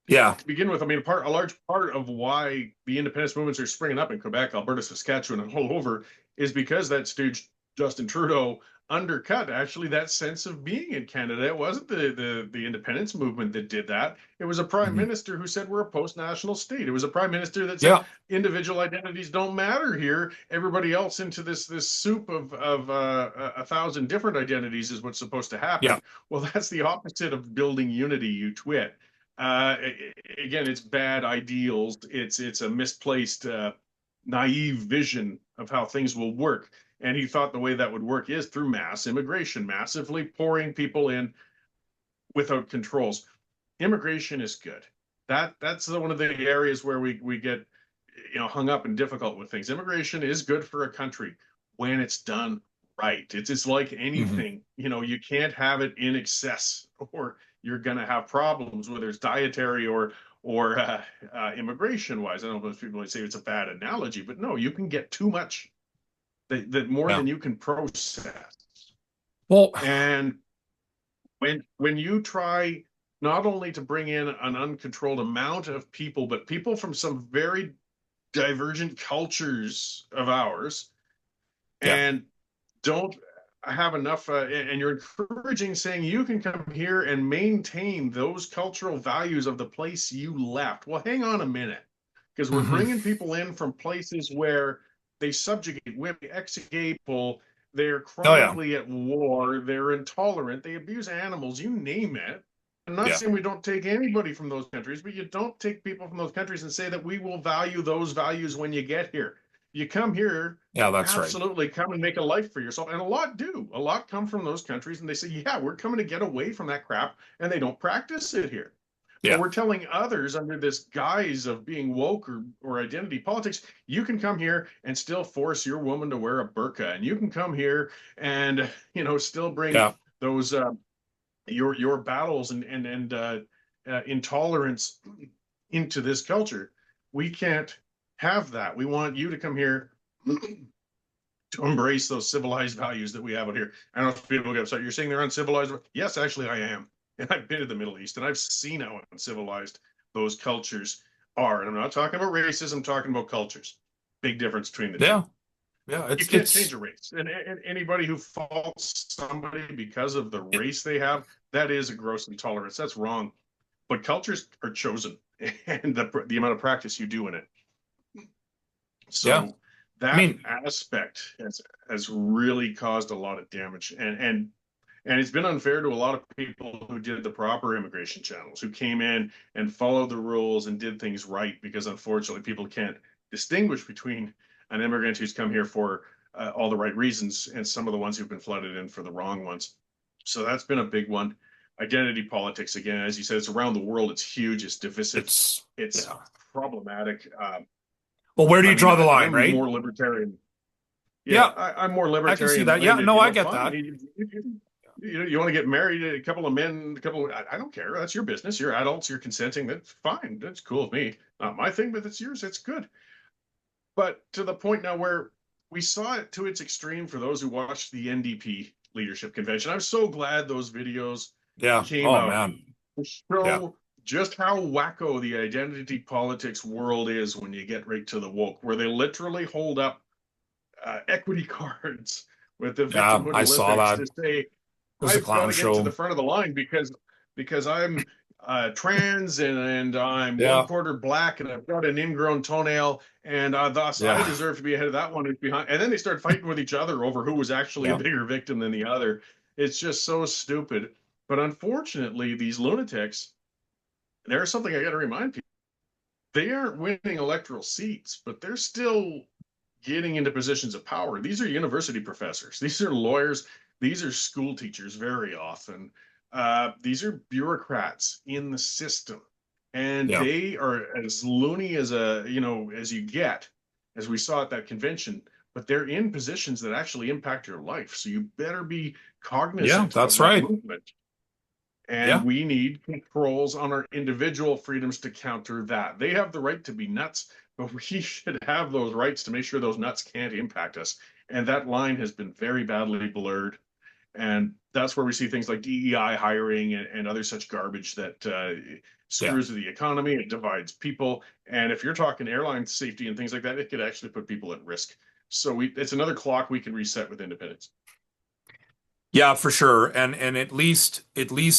Yeah. To begin with, I mean, a large part of why the independence movements are springing up in Quebec, Alberta, Saskatchewan, and all over is because that stooge Justin Trudeau undercut actually that sense of being in Canada. It wasn't the independence movement that did that. It was a prime Mhm. minister who said we're a post-national state. It was a prime minister that said Yeah. individual identities don't matter here. Everybody else into this soup of a thousand different identities is what's supposed to Yeah. happen. Well, that's the opposite of building unity, you twit. Uh, Again, it's bad ideals. It's a misplaced, naive vision of how things will work. And he thought the way that would work is through mass immigration, massively pouring people in without controls. Immigration is good. That's one of the areas where we get hung up and difficult with things. Immigration is good for a country when it's done right. It's like Hmm. anything, you can't have it in excess, or you're going to have problems, whether it's dietary or immigration wise. I don't know if people might say it's a bad analogy, but no, you can get too much that more Yeah. than you can process. Well, And when you try not only to bring in an uncontrolled amount of people, but people from some very divergent cultures of ours, yeah. and don't have enough, and you're encouraging saying you can come here and maintain those cultural values of the place you left. Well, hang on a minute, because we're Hmm. bringing people in from places where they subjugate women, execute people, they're Oh yeah. chronically at war, they're intolerant, they abuse animals, you name it. I'm not Yeah. saying we don't take anybody from those countries, but you don't take people from those countries and say that we will value those values when you get here. You come here, Yeah, that's right. absolutely come and make a life for yourself. And a lot do. A lot come from those countries and they say, yeah, we're coming to get away from that crap. And they don't practice it here. But Yeah. we're telling others under this guise of being woke or identity politics, you can come here and still force your woman to wear a burqa. And you can come here and, still bring Yeah. those, your battles and intolerance into this culture. We can't have that. We want you to come here to embrace those civilized values that we have out here. I don't know if people get upset. You're saying they're uncivilized. Yes, actually, I am. And I've been to the Middle East and I've seen how uncivilized those cultures are. And I'm not talking about racism, I'm talking about cultures. Big difference between the two. Yeah. Yeah. You can't change a race. And anybody who faults somebody because of the It, race they have, that is a gross intolerance. That's wrong. But cultures are chosen and the amount of practice you do in it. yeah. So I that mean, aspect has really caused a lot of damage, and it's been unfair to a lot of people who did the proper immigration channels, who came in and followed the rules and did things right, because unfortunately people can't distinguish between an immigrant who's come here for all the right reasons and some of the ones who've been flooded in for the wrong ones. So that's been a big one. Identity politics, again, as you said, it's around the world. It's huge. It's divisive. It's Yeah. problematic. Well, where do you draw the line, I'm right? more libertarian. Yeah, Yeah, I'm more I can see libertarian that. Yeah, minded. no, I get Fine. that. You want to get married, a couple of men, a couple. I don't care. That's your business. You're adults. You're consenting. That's fine. That's cool with me. Not my thing, but it's yours. It's good. But to the point now where we saw it to its extreme for those who watched the NDP leadership convention. I'm so glad those videos Yeah. came Oh out man. to Yeah. show just how wacko the identity politics world is when you get right to the woke, where they literally hold up equity cards with the Yeah, victimhood I saw Olympics that. It to say, was a I've got clown to get to the show. front of the line because I'm trans and I'm one Yeah. quarter black and I've got an ingrown toenail and thus I Yeah. deserve to be ahead of that one who's behind. And then they start fighting with each other over who was actually a Yeah. bigger victim than the other. It's just so stupid. But unfortunately, these lunatics, there's something I got to remind people. They aren't winning electoral seats, but they're still getting into positions of power. These are university professors. These are lawyers. These are school teachers very often. These are bureaucrats in the system, and Yeah. they are as loony as as you get, as we saw at that convention. But they're in positions that actually impact your life, so you better be Yeah, cognizant of that's that right. movement. And Yeah. we need controls on our individual freedoms to counter that. They have the right to be nuts, but we should have those rights to make sure those nuts can't impact us. And that line has been very badly blurred. And that's where we see things like DEI hiring and other such garbage that Yeah. screws with the economy, it divides people. And if you're talking airline safety and things like that, it could actually put people at risk. So it's another clock we can reset with independence. Yeah, for sure. And at least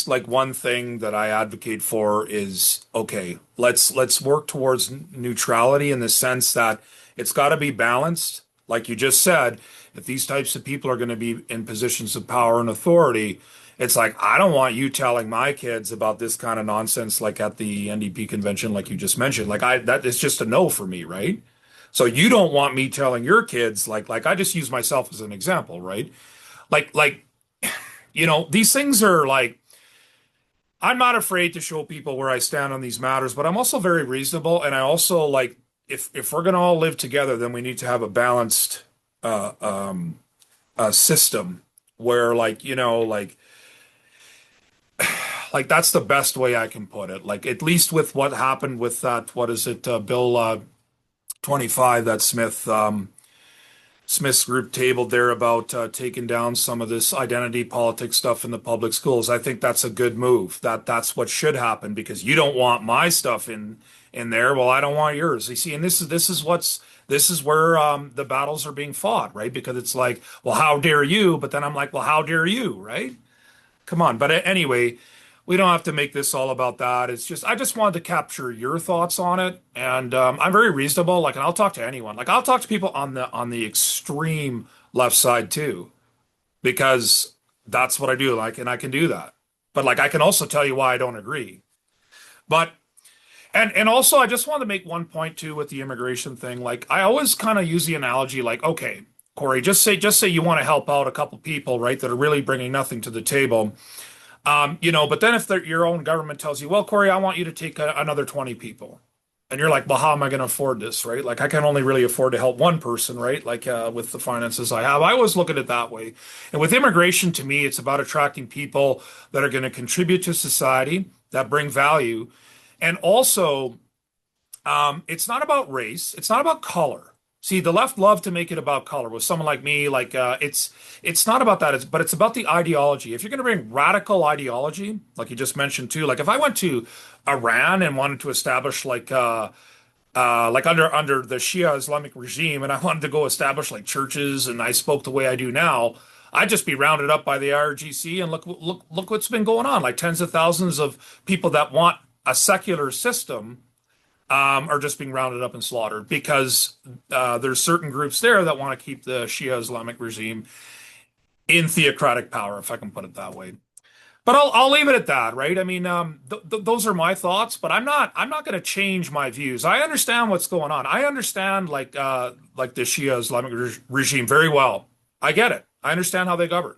like one thing that I advocate for is okay, let's work towards neutrality in the sense that it's got to be balanced. Like you just said, if these types of people are going to be in positions of power and authority, it's like I don't want you telling my kids about this kind of nonsense like at the NDP convention like you just mentioned. Like that is just a no for me, right? So you don't want me telling your kids like I just use myself as an example, right? Like these things are like, I'm not afraid to show people where I stand on these matters, but I'm also very reasonable. And I also like, if we're going to all live together, then we need to have a balanced uh, um, system where like that's the best way I can put it. Like, at least with what happened with that, what is it, Bill 25 that Smith's group tabled there about taking down some of this identity politics stuff in the public schools. I think that's a good move. That's what should happen because you don't want my stuff in there. Well, I don't want yours. You see, and this is where the battles are being fought, right? Because it's like, well, how dare you? But then I'm like, well, how dare you, right? Come on. But anyway, we don't have to make this all about that. It's just I just wanted to capture your thoughts on it, and I'm very reasonable. Like, and I'll talk to anyone. Like, I'll talk to people on the extreme left side too, because that's what I do. Like, and I can do that. But like, I can also tell you why I don't agree. But and also, I just want to make one point too with the immigration thing. Like, I always kind of use the analogy, like, okay, Cory, just say you want to help out a couple people, right, that are really bringing nothing to the table. But then if your own government tells you, well, Cory, I want you to take another 20 people. And you're like, well, how am I going to afford this, right? Like, I can only really afford to help one person, right? Like, with the finances I have. I always look at it that way. And with immigration, to me, it's about attracting people that are going to contribute to society, that bring value. And also, it's not about race. It's not about color. See, the left love to make it about color. With someone like me, like it's not about that. But it's about the ideology. If you're going to bring radical ideology, like you just mentioned too, like if I went to Iran and wanted to establish like under the Shia Islamic regime, and I wanted to go establish like churches, and I spoke the way I do now, I'd just be rounded up by the IRGC, and look what's been going on. Like tens of thousands of people that want a secular system are just being rounded up and slaughtered because there's certain groups there that want to keep the Shia Islamic regime in theocratic power, if I can put it that way. But I'll leave it at that, right? I mean, th those are my thoughts, but I'm not going to change my views. I understand what's going on. I understand like the Shia Islamic regime very well. I get it. I understand how they govern.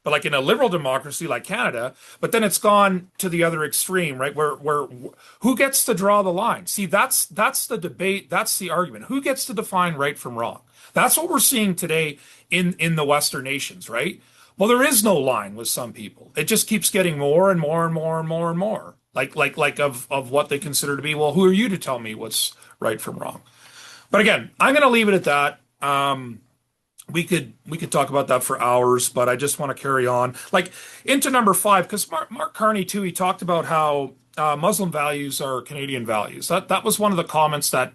But like in a liberal democracy like Canada, but then it's gone to the other extreme, right? Where who gets to draw the line? See, that's the debate, that's the argument. Who gets to define right from wrong? That's what we're seeing today in the Western nations, right? Well, there is no line with some people. It just keeps getting more and more and more and more and more. Like of what they consider to be, well, who are you to tell me what's right from wrong? But again, I'm going to leave it at that. We could talk about that for hours, but I just want to carry on like into number five because Mark Carney too. He talked about how Muslim values are Canadian values. That was one of the comments that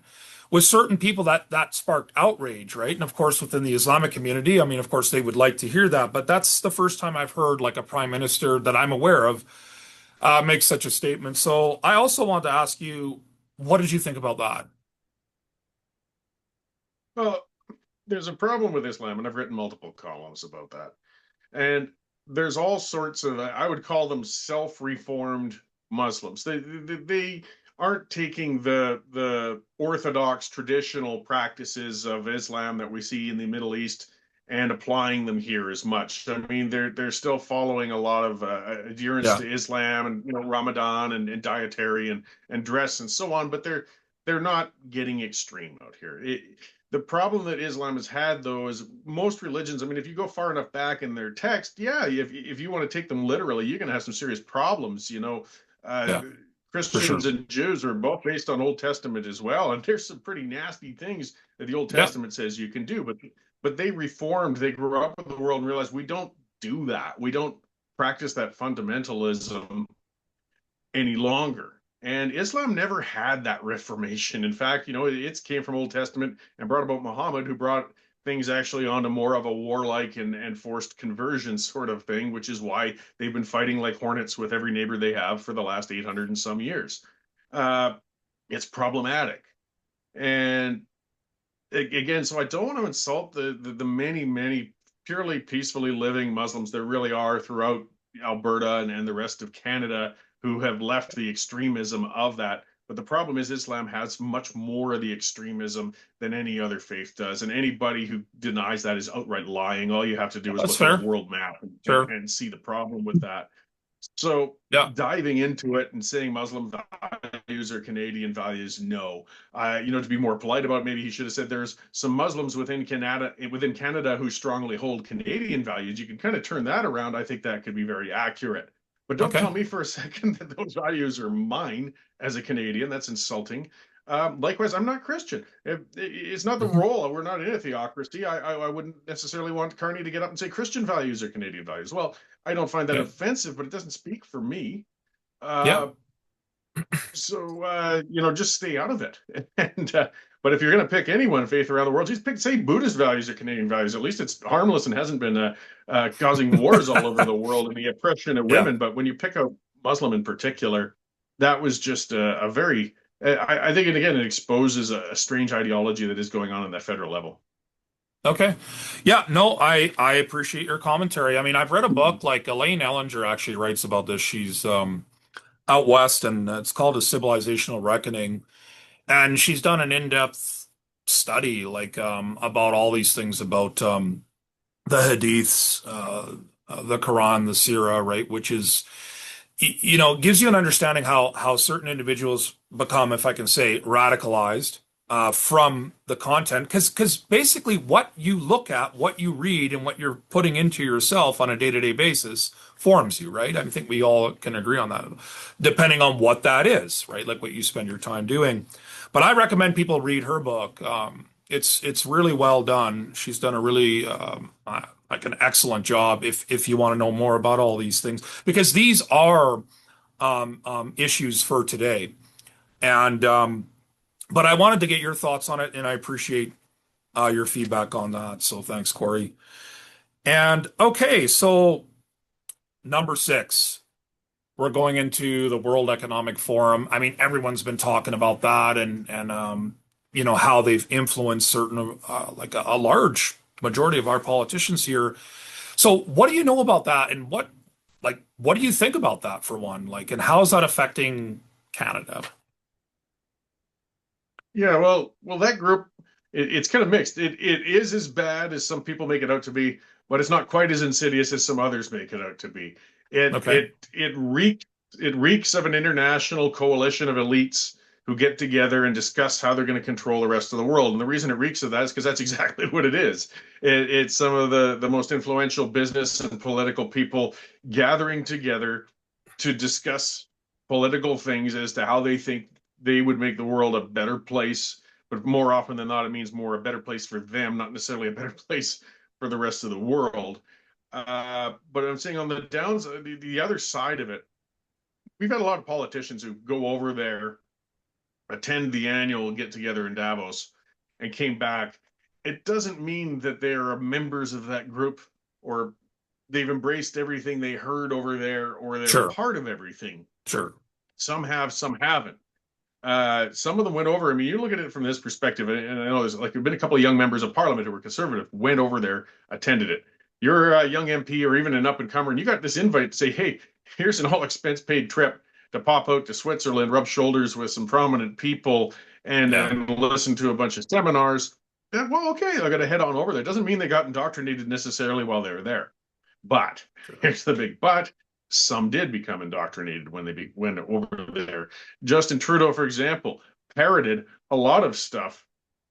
with certain people that sparked outrage, right? And of course, within the Islamic community, I mean, of course, they would like to hear that, but that's the first time I've heard like a prime minister that I'm aware of make such a statement. So I also want to ask you, what did you think about that? Well, there's a problem with Islam, and I've written multiple columns about that. And there's all sorts of, I would call them self-reformed Muslims. They aren't taking the orthodox traditional practices of Islam that we see in the Middle East and applying them here as much. I mean, they're still following a lot of adherence Yeah, to Islam and Ramadan and dietary and dress and so on, but they're not getting extreme out here. The problem that Islam has had, though, is most religions. I mean, if you go far enough back in their text, yeah, if you want to take them literally, you're going to have some serious problems. Uh, yeah, for Christians sure. and Jews are both based on Old Testament as well, and there's some pretty nasty things that the Old Yeah, Testament says you can do. But they reformed. They grew up with the world and realized we don't do that. We don't practice that fundamentalism any longer. And Islam never had that reformation. In fact, it came from Old Testament and brought about Muhammad, who brought things actually onto more of a warlike and forced conversion sort of thing, which is why they've been fighting like hornets with every neighbor they have for the last 800 and some years. Uh, it's problematic. And again, so I don't want to insult the many, many purely peacefully living Muslims there really are throughout Alberta and the rest of Canada who have left the extremism of that. But the problem is Islam has much more of the extremism than any other faith does. And anybody who denies that is outright lying. All you have to do is that's look at a fair. world map Sure. and see the problem with that. So Yeah. diving into it and saying Muslim values are Canadian values, no. To be more polite about it, maybe he should have said there's some Muslims within Canada who strongly hold Canadian values. You can kind of turn that around. I think that could be very accurate. But don't Okay. tell me for a second that those values are mine as a Canadian. That's insulting. Likewise, I'm not Christian. It's not the Mhm. role. We're not in a theocracy. I wouldn't necessarily want Carney to get up and say Christian values are Canadian values. Well, I don't find that Yeah. offensive, but it doesn't speak for me. Yeah. Uh, so just stay out of it. And but if you're going to pick any one faith around the world, just say Buddhist values or Canadian values. At least it's harmless and hasn't been causing wars all over the world and the oppression of Yeah. women. But when you pick a Muslim in particular, that was just a very. I think, and again, it exposes a strange ideology that is going on at that federal level. Okay. Yeah, no, I appreciate your commentary. I mean, I've read a book like Elaine Ellinger actually writes about this. She's out west and it's called A Civilizational Reckoning. And she's done an in-depth study like about all these things about the hadiths, the Quran, the Sirah, right, which is gives you an understanding how certain individuals become, if I can say, radicalized from the content, because basically what you look at, what you read, and what you're putting into yourself on a day-to-day basis forms you, right? I think we all can agree on that, depending on what that is, right? Like what you spend your time doing. But I recommend people read her book. It's really well done. She's done a really like an excellent job if you want to know more about all these things because these are issues for today. And but I wanted to get your thoughts on it, and I appreciate your feedback on that. So thanks, Cory. And okay, so number six, we're going into the World Economic Forum. I mean, everyone's been talking about that, and how they've influenced certain like a large majority of our politicians here. So what do you know about that, and like, what do you think about that for one? Like, and how is that affecting Canada? Yeah, well, that group, it's kind of mixed. It is as bad as some people make it out to be, but it's not quite as insidious as some others make it out to be. It Okay. it it reeks it reeks of an international coalition of elites who get together and discuss how they're going to control the rest of the world. And the reason it reeks of that is because that's exactly what it is. It's some of the most influential business and political people gathering together to discuss political things as to how they think they would make the world a better place. But more often than not, it means more a better place for them, not necessarily a better place for the rest of the world. But I'm saying on the downside, the other side of it, we've had a lot of politicians who go over there, attend the annual get together in Davos, and came back. It doesn't mean that they are members of that group or they've embraced everything they heard over there or they're Sure. part of everything. Sure. Some have, some haven't. Some of them went over. I mean, you look at it from this perspective, and I know there's been a couple of young members of parliament who were conservative, went over there, attended it. You're a young MP or even an up and comer, and you got this invite to say, "Hey, here's an all expense paid trip to pop out to Switzerland, rub shoulders with some prominent people, Yeah. and listen to a bunch of seminars." And, well, okay, I got to head on over there. Doesn't mean they got indoctrinated necessarily while they were there, but Sure. here's the big but: some did become indoctrinated when they went over there. Justin Trudeau, for example, parroted a lot of stuff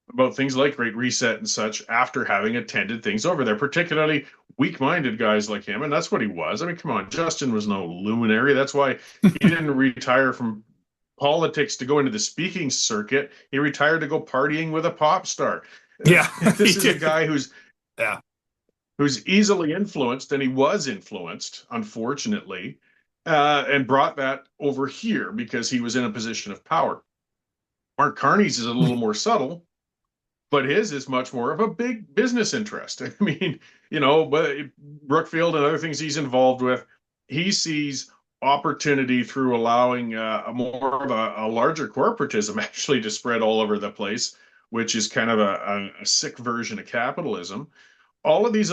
about things like Great Reset and such after having attended things over there, particularly weak-minded guys like him. And that's what he was. I mean, come on, Justin was no luminary. That's why he didn't retire from politics to go into the speaking circuit. He retired to go partying with a pop star. Yeah. This is a guy Yeah. who's easily influenced, and he was influenced, unfortunately, and brought that over here because he was in a position of power. Mark Carney's is a little more subtle, but his is much more of a big business interest. I mean, but Brookfield and other things he's involved with, he sees opportunity through allowing a more of a larger corporatism actually to spread all over the place, which is kind of a sick version of capitalism. All of these,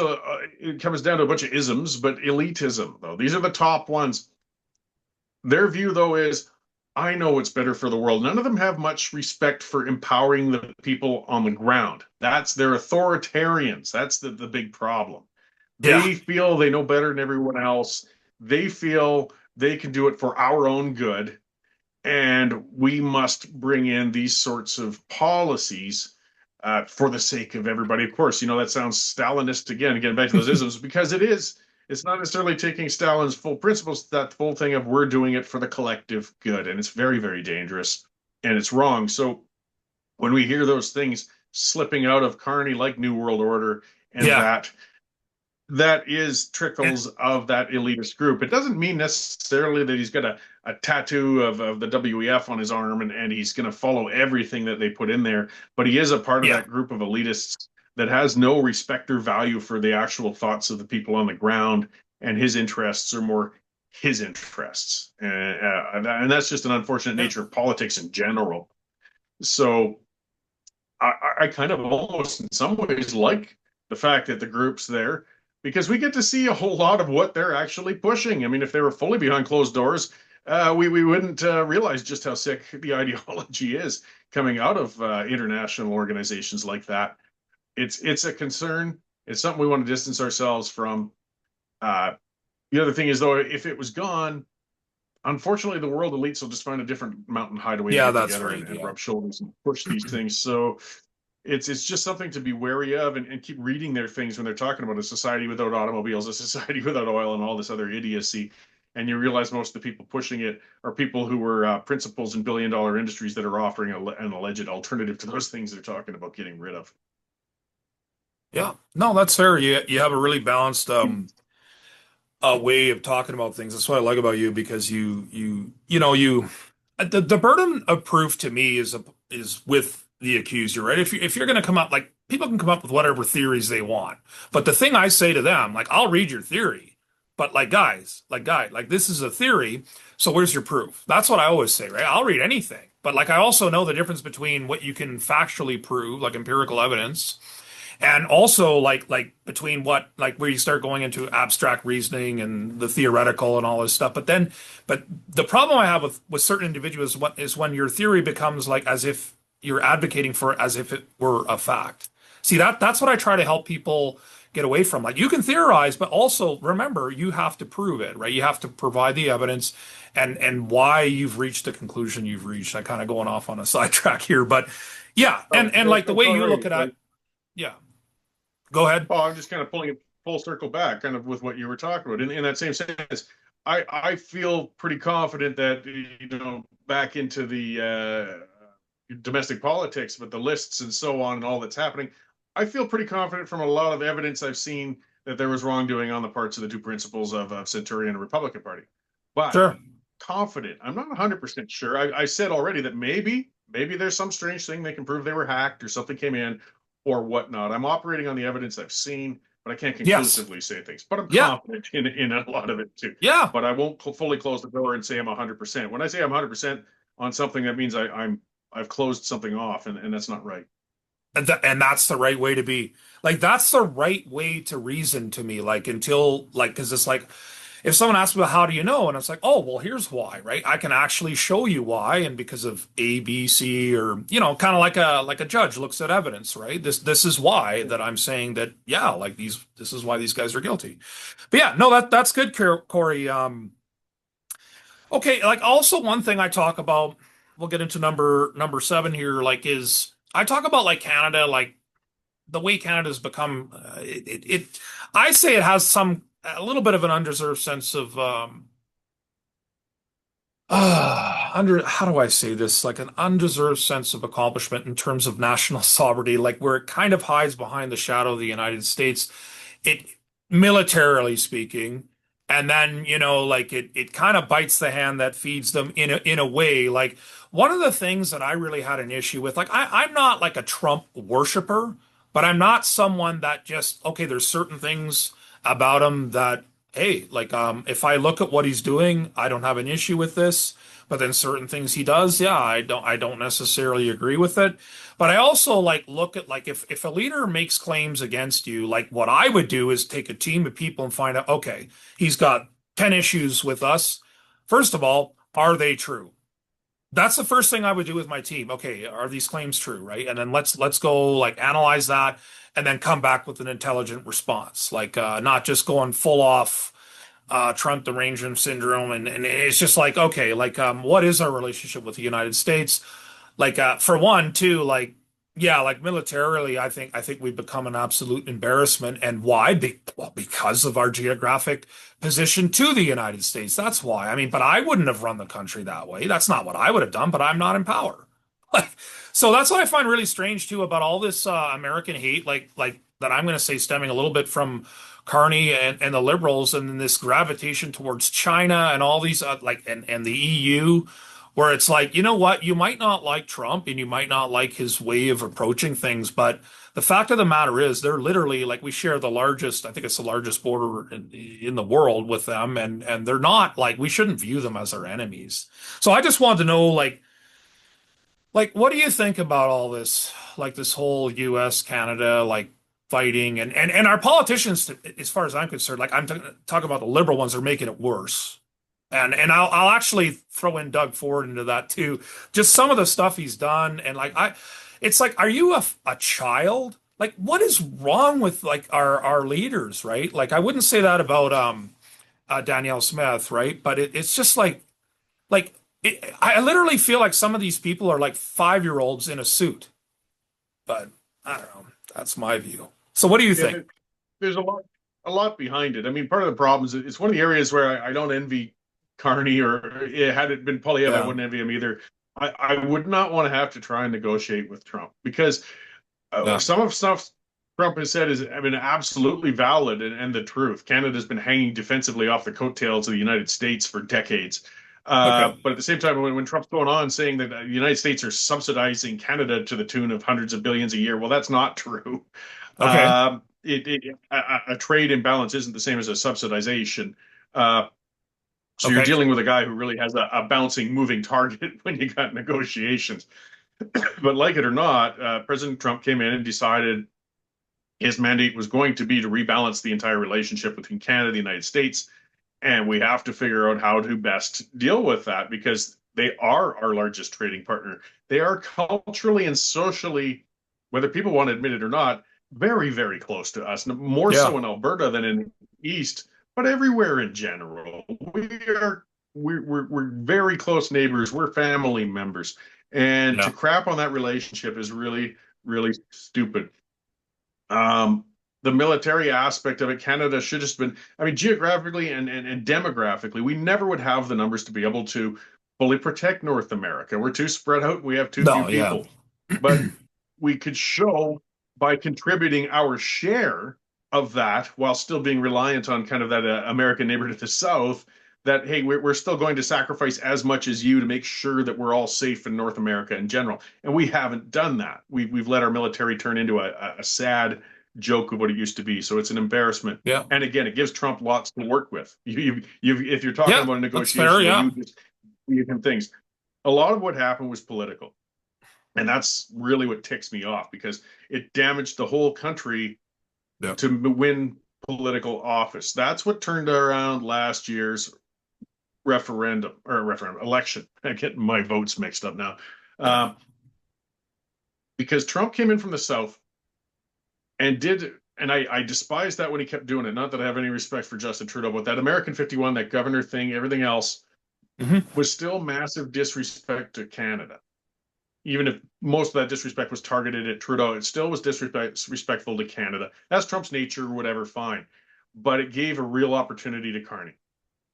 it comes down to a bunch of isms, but elitism, though. These are the top ones. Their view, though, is I know what's better for the world. None of them have much respect for empowering the people on the ground. They're authoritarians. That's the big problem. Yeah. They feel they know better than everyone else. They feel they can do it for our own good. And we must bring in these sorts of policies for the sake of everybody. Of course, that sounds Stalinist again, getting back to those isms, because it is. It's not necessarily taking Stalin's full principles, that full thing of we're doing it for the collective good. And it's very, very dangerous and it's wrong. So when we hear those things slipping out of Carney, like New World Order, and Yeah. that is And, trickles of that elitist group. It doesn't mean necessarily that he's got a tattoo of the WEF on his arm and he's going to follow everything that they put in there, but he is a part of yeah. that group of elitists that has no respect or value for the actual thoughts of the people on the ground, and his interests are more his interests. And that's just an unfortunate Yeah. nature of politics in general. So I kind of almost in some ways like the fact that the group's there because we get to see a whole lot of what they're actually pushing. I mean, if they were fully behind closed doors, we wouldn't realize just how sick the ideology is coming out of international organizations like that. It's a concern. It's something we want to distance ourselves from. Uh, the other thing is, though, if it was gone, unfortunately, the world elites will just find a different mountain hideaway to Yeah, get that's together right. and Yeah. rub shoulders and push these things. So it's just something to be wary of and keep reading their things when they're talking about a society without automobiles, a society without oil, and all this other idiocy. And you realize most of the people pushing it are people who were principals in billion-dollar industries that are offering an alleged alternative to those things they're talking about getting rid of. Yeah. No, that's fair. You have a really balanced way of talking about things. That's what I like about you because the burden of proof to me is with the accuser, right? If you're going to come up like people can come up with whatever theories they want, but the thing I say to them, like I'll read your theory, but like this is a theory, so where's your proof? That's what I always say, right? I'll read anything, but like I also know the difference between what you can factually prove, like empirical evidence, And also like between what like where you start going into abstract reasoning and the theoretical and all this stuff. But the problem I have with certain individuals what is when your theory becomes like as if you're advocating for it as if it were a fact. See that's what I try to help people get away from. Like you can theorize, but also remember you have to prove it, right? You have to provide the evidence and why you've reached the conclusion you've reached. I'm kind of going off on a sidetrack here, but yeah, and like the way you look at Like, it, yeah. Go ahead. oh, I'm just kind of pulling it full circle back, kind of with what you were talking about. In that same sense, I feel pretty confident that back into the domestic politics, but the lists and so on and all that's happening, I feel pretty confident from a lot of evidence I've seen that there was wrongdoing on the parts of the two principals of Centurion and Republican Party. But Sure. confident, I'm not 100% sure. I said already that maybe there's some strange thing they can prove they were hacked or something came in or whatnot. I'm operating on the evidence I've seen, but I can't Yes. conclusively say things. But I'm Yeah. confident in a lot of it too. Yeah. But I won't fully close the door and say I'm 100%. When I say I'm 100% on something, that means I've closed something off, and that's not right. And that's the right way to be. Like that's the right way to reason to me. Like until like because it's like if someone asks me, well, how do you know? And it's like, oh, well, here's why, right? I can actually show you why, and because of A, B, C, or kind of like a judge looks at evidence, right? This is why that I'm saying that, yeah, like this is why these guys are guilty. But yeah, no, that's good, Cory. Okay, like also one thing I talk about, we'll get into number seven here, like is I talk about like Canada, like the way Canada's become, I say it has a little bit of an undeserved sense of under how do I say this? Like an undeserved sense of accomplishment in terms of national sovereignty, like where it kind of hides behind the shadow of the United States, it militarily speaking, and then like it kind of bites the hand that feeds them in a way. Like one of the things that I really had an issue with, like I'm not like a Trump worshiper, but I'm not someone that just okay, there's certain things about him that hey, like if I look at what he's doing, I don't have an issue with this. But then certain things he does, yeah, I don't necessarily agree with it. But I also like look at like if a leader makes claims against you, like what I would do is take a team of people and find out, okay, he's got 10 issues with us. First of all, are they true? That's the first thing I would do with my team. Okay, are these claims true, right? And then let's go like analyze that and then come back with an intelligent response. Like not just going full off Trump derangement syndrome and it's just like okay, like what is our relationship with the United States? Like for one, too, like yeah, like militarily, I think we've become an absolute embarrassment. And why? Well, because of our geographic position to the United States. That's why. I mean, but I wouldn't have run the country that way. That's not what I would have done, but I'm not in power. Like, so that's what I find really strange too about all this American hate, like that I'm going to say stemming a little bit from Carney and the liberals, and then this gravitation towards China and all these like and the EU where it's like, you know what, you might not like Trump and you might not like his way of approaching things, but the fact of the matter is they're literally like we share the largest, I think it's the largest border in the world with them, and they're not like we shouldn't view them as our enemies. So I just wanted to know like what do you think about all this? Like this whole US Canada like fighting and our politicians as far as I'm concerned, like I'm talking about the liberal ones are making it worse. And I'll actually throw in Doug Ford into that too. Just some of the stuff he's done and like it's like are you a child? Like what is wrong with like our leaders, right? Like I wouldn't say that about Danielle Smith, right? But it's just like I literally feel like some of these people are like 5-year-olds in a suit. But I don't know. That's my view. So what do you Yeah, think? there's a lot behind it. I mean, part of the problem is it's one of the areas where I don't envy Carney, or had it been Polyev, I Yeah. wouldn't envy him either. I would not want to have to try and negotiate with Trump because Yeah. some of stuff Trump has said has been absolutely valid and the truth. Canada's been hanging defensively off the coattails of the United States for decades. Okay. But at the same time, when Trump's going on saying that the United States are subsidizing Canada to the tune of hundreds of billions a year, well, that's not true. Okay. A trade imbalance isn't the same as a subsidization. Uh, so you're Okay. dealing with a guy who really has a bouncing, moving target when you got negotiations. But like it or not, President Trump came in and decided His mandate was going to be to rebalance the entire relationship between Canada and the United States. And we have to figure out how to best deal with that because they are our largest trading partner. They are culturally and socially, whether people want to admit it or not, very, very close to us, more Yeah. so in Alberta than in the East, but everywhere in general. We're very close neighbors. We're family members. And to Yeah. crap on that relationship is really, really stupid. Um, the military aspect of it, Canada should have been, I mean, geographically and demographically, we never would have the numbers to be able to fully protect North America. We're too spread out. We have too few No, yeah. people. But we could show by contributing our share of that while still being reliant on kind of that American neighbor to the south that, hey, we're still going to sacrifice as much as you to make sure that we're all safe in North America in general. And we haven't done that. We've let our military turn into a sad joke of what it used to be. So it's an embarrassment. Yeah. And again, it gives Trump lots to work with. If you're talking Yeah. about a That's fair. negotiation, Yeah. you can things. A lot of what happened was political. And that's really what ticks me off because it damaged the whole country Yeah. to win political office. That's what turned around last year's election. I'm getting my votes mixed up now. Yeah. Because Trump came in from the South and I despise that when he kept doing it. Not that I have any respect for Justin Trudeau, but that American 51, that governor thing, everything else Hmm. was still massive disrespect to Canada. Even if most of that disrespect was targeted at Trudeau, it still was disrespectful to Canada. That's Trump's nature, whatever, fine. But it gave a real opportunity to Carney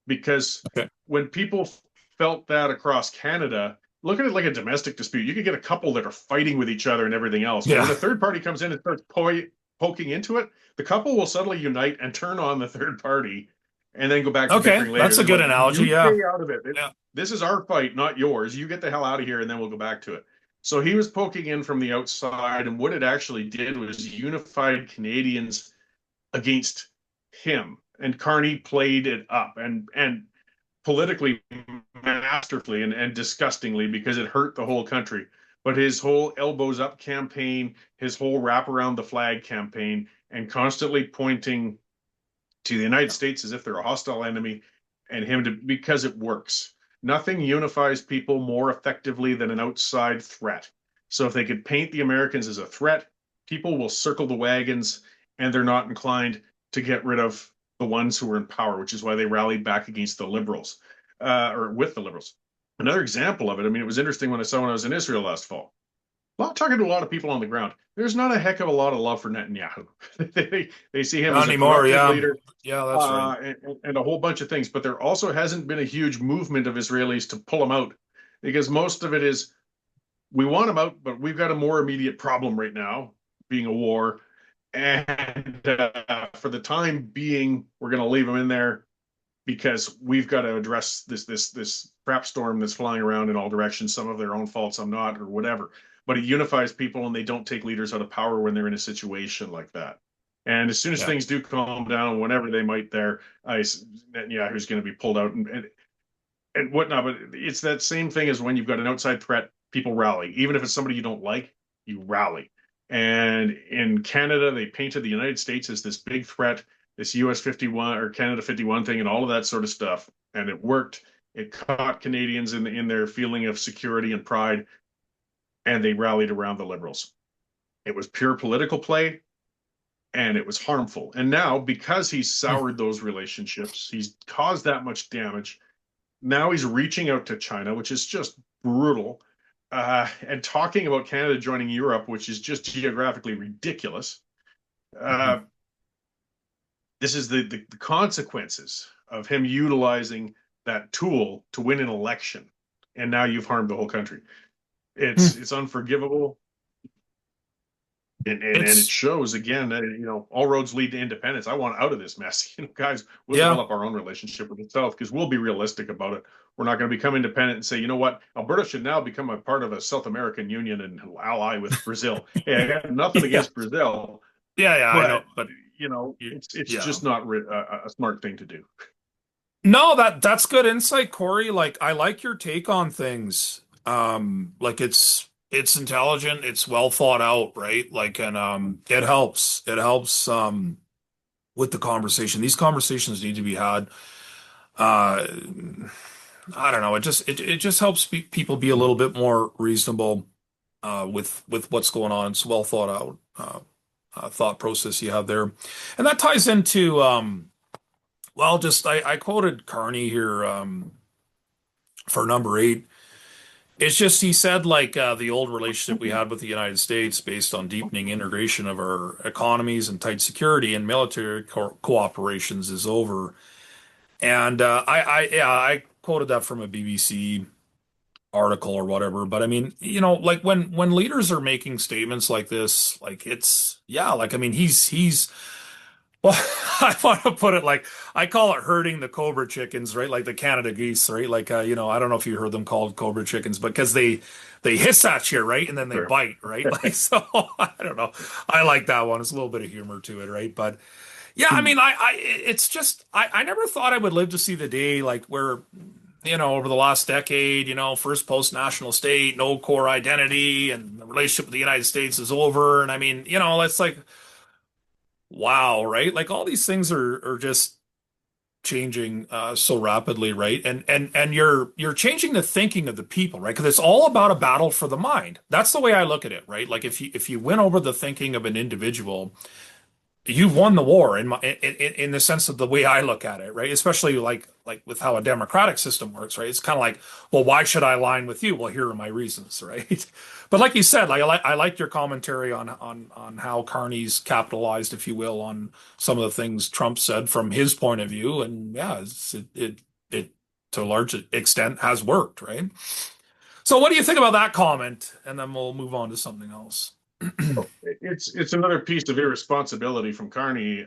because Okay. when people felt that across Canada, look at it like a domestic dispute. You could get a couple that are fighting with each other and everything else. But when Yeah. a third party comes in and starts poking into it, the couple will suddenly unite and turn on the third party and then go back to Okay. bickering later. That's a They're good like, analogy. you Yeah. stay out of it. Yeah. This is our fight, not yours. You get the hell out of here and then we'll go back to it. So he was poking in from the outside, and what it actually did was unified Canadians against him. And Carney played it up and politically masterfully and disgustingly because it hurt the whole country. But his whole elbows up campaign, his whole wrap around the flag campaign, and constantly pointing to the United States as if they're a hostile enemy and him to because it works. Nothing unifies people more effectively than an outside threat. So if they could paint the Americans as a threat, people will circle the wagons and they're not inclined to get rid of the ones who are in power, which is why they rallied back against the liberals or with the liberals. Another example of it, I mean, it was interesting when I was in Israel last fall. Talking to a lot of people on the ground. There's not a heck of a lot of love for Netanyahu. They see him Not as a anymore. corrupted Yeah. leader Yeah. That's right. and a whole bunch of things. But there also hasn't been a huge movement of Israelis to pull him out because most of it is we want him out, but we've got a more immediate problem right now, being a war. And for the time being, we're going to leave him in there because we've got to address this crap storm that's flying around in all directions. Some of their own fault, some not, or whatever. But it unifies people, and they don't take leaders out of power when they're in a situation like that. And as soon as Yeah. things do calm down, whenever they might, Netanyahu's going to be pulled out and whatnot. But it's that same thing as when you've got an outside threat, people rally. Even if it's somebody you don't like, you rally. And in Canada, they painted the United States as this big threat, this US 51 or Canada 51 thing, and all of that sort of stuff. And it worked. It caught Canadians in their feeling of security and pride, and they rallied around the Liberals. It was pure political play, and it was harmful. And now, because he's soured those relationships, he's caused that much damage. Now he's reaching out to China, which is just brutal, and talking about Canada joining Europe, which is just geographically ridiculous. Hmm. This is the consequences of him utilizing that tool to win an election, and now you've harmed the whole country. It's unforgivable, and it It's shows again that all roads lead to independence. I want out of this mess. Guys, we'll yeah. develop our own relationship with the South because we'll be realistic about it. We're not going to become independent and say, you know what, Alberta should now become a part of a South American Union and ally with Brazil. Hey, I have nothing Yeah. against Brazil, Yeah. Yeah. I know. but But it's yeah. just not a smart thing to do. No, that's good insight, Corey. Like I like your take on things. Like it's intelligent, it's well thought out, right? Like, and it helps with the conversation. These conversations need to be had. Uh, I don't know. It just helps people be a little bit more reasonable with what's going on. It's well thought out thought process you have there, and that ties into well, just I quoted Carney here for number 8. It's just he said like the old relationship we had with the United States based on deepening integration of our economies and tight security and military cooperations is over. And I quoted that from a BBC article or whatever. But I mean, like when leaders are making statements like this, like it's yeah, like I mean he's well, I want to put it like I call it herding the cobra chickens, right? Like the Canada geese, right? Like I don't know if you heard them called cobra chickens, but because they hiss at you, right? And then they Sure. bite, right? Like so I don't know. I like that one. It's a little bit of humor to it, right? But yeah, I mean it's just I never thought I would live to see the day like where over the last decade, first post-national state, no core identity, and the relationship with the United States is over. And I mean, it's like, wow, right? Like all these things are just changing so rapidly, right? And you're changing the thinking of the people, right? Because it's all about a battle for the mind. That's the way I look at it, right? Like if you win over the thinking of an individual, you've won the war in the sense of the way I look at it, right? Especially like with how a democratic system works, right? It's kind of like, well, why should I align with you? Well, here are my reasons, right? But like you said, like I like your commentary on how Carney's capitalized, if you will, on some of the things Trump said from his point of view, and yeah, it to a large extent has worked, right? So, what do you think about that comment? And then we'll move on to something else. It's another piece of irresponsibility from Carney.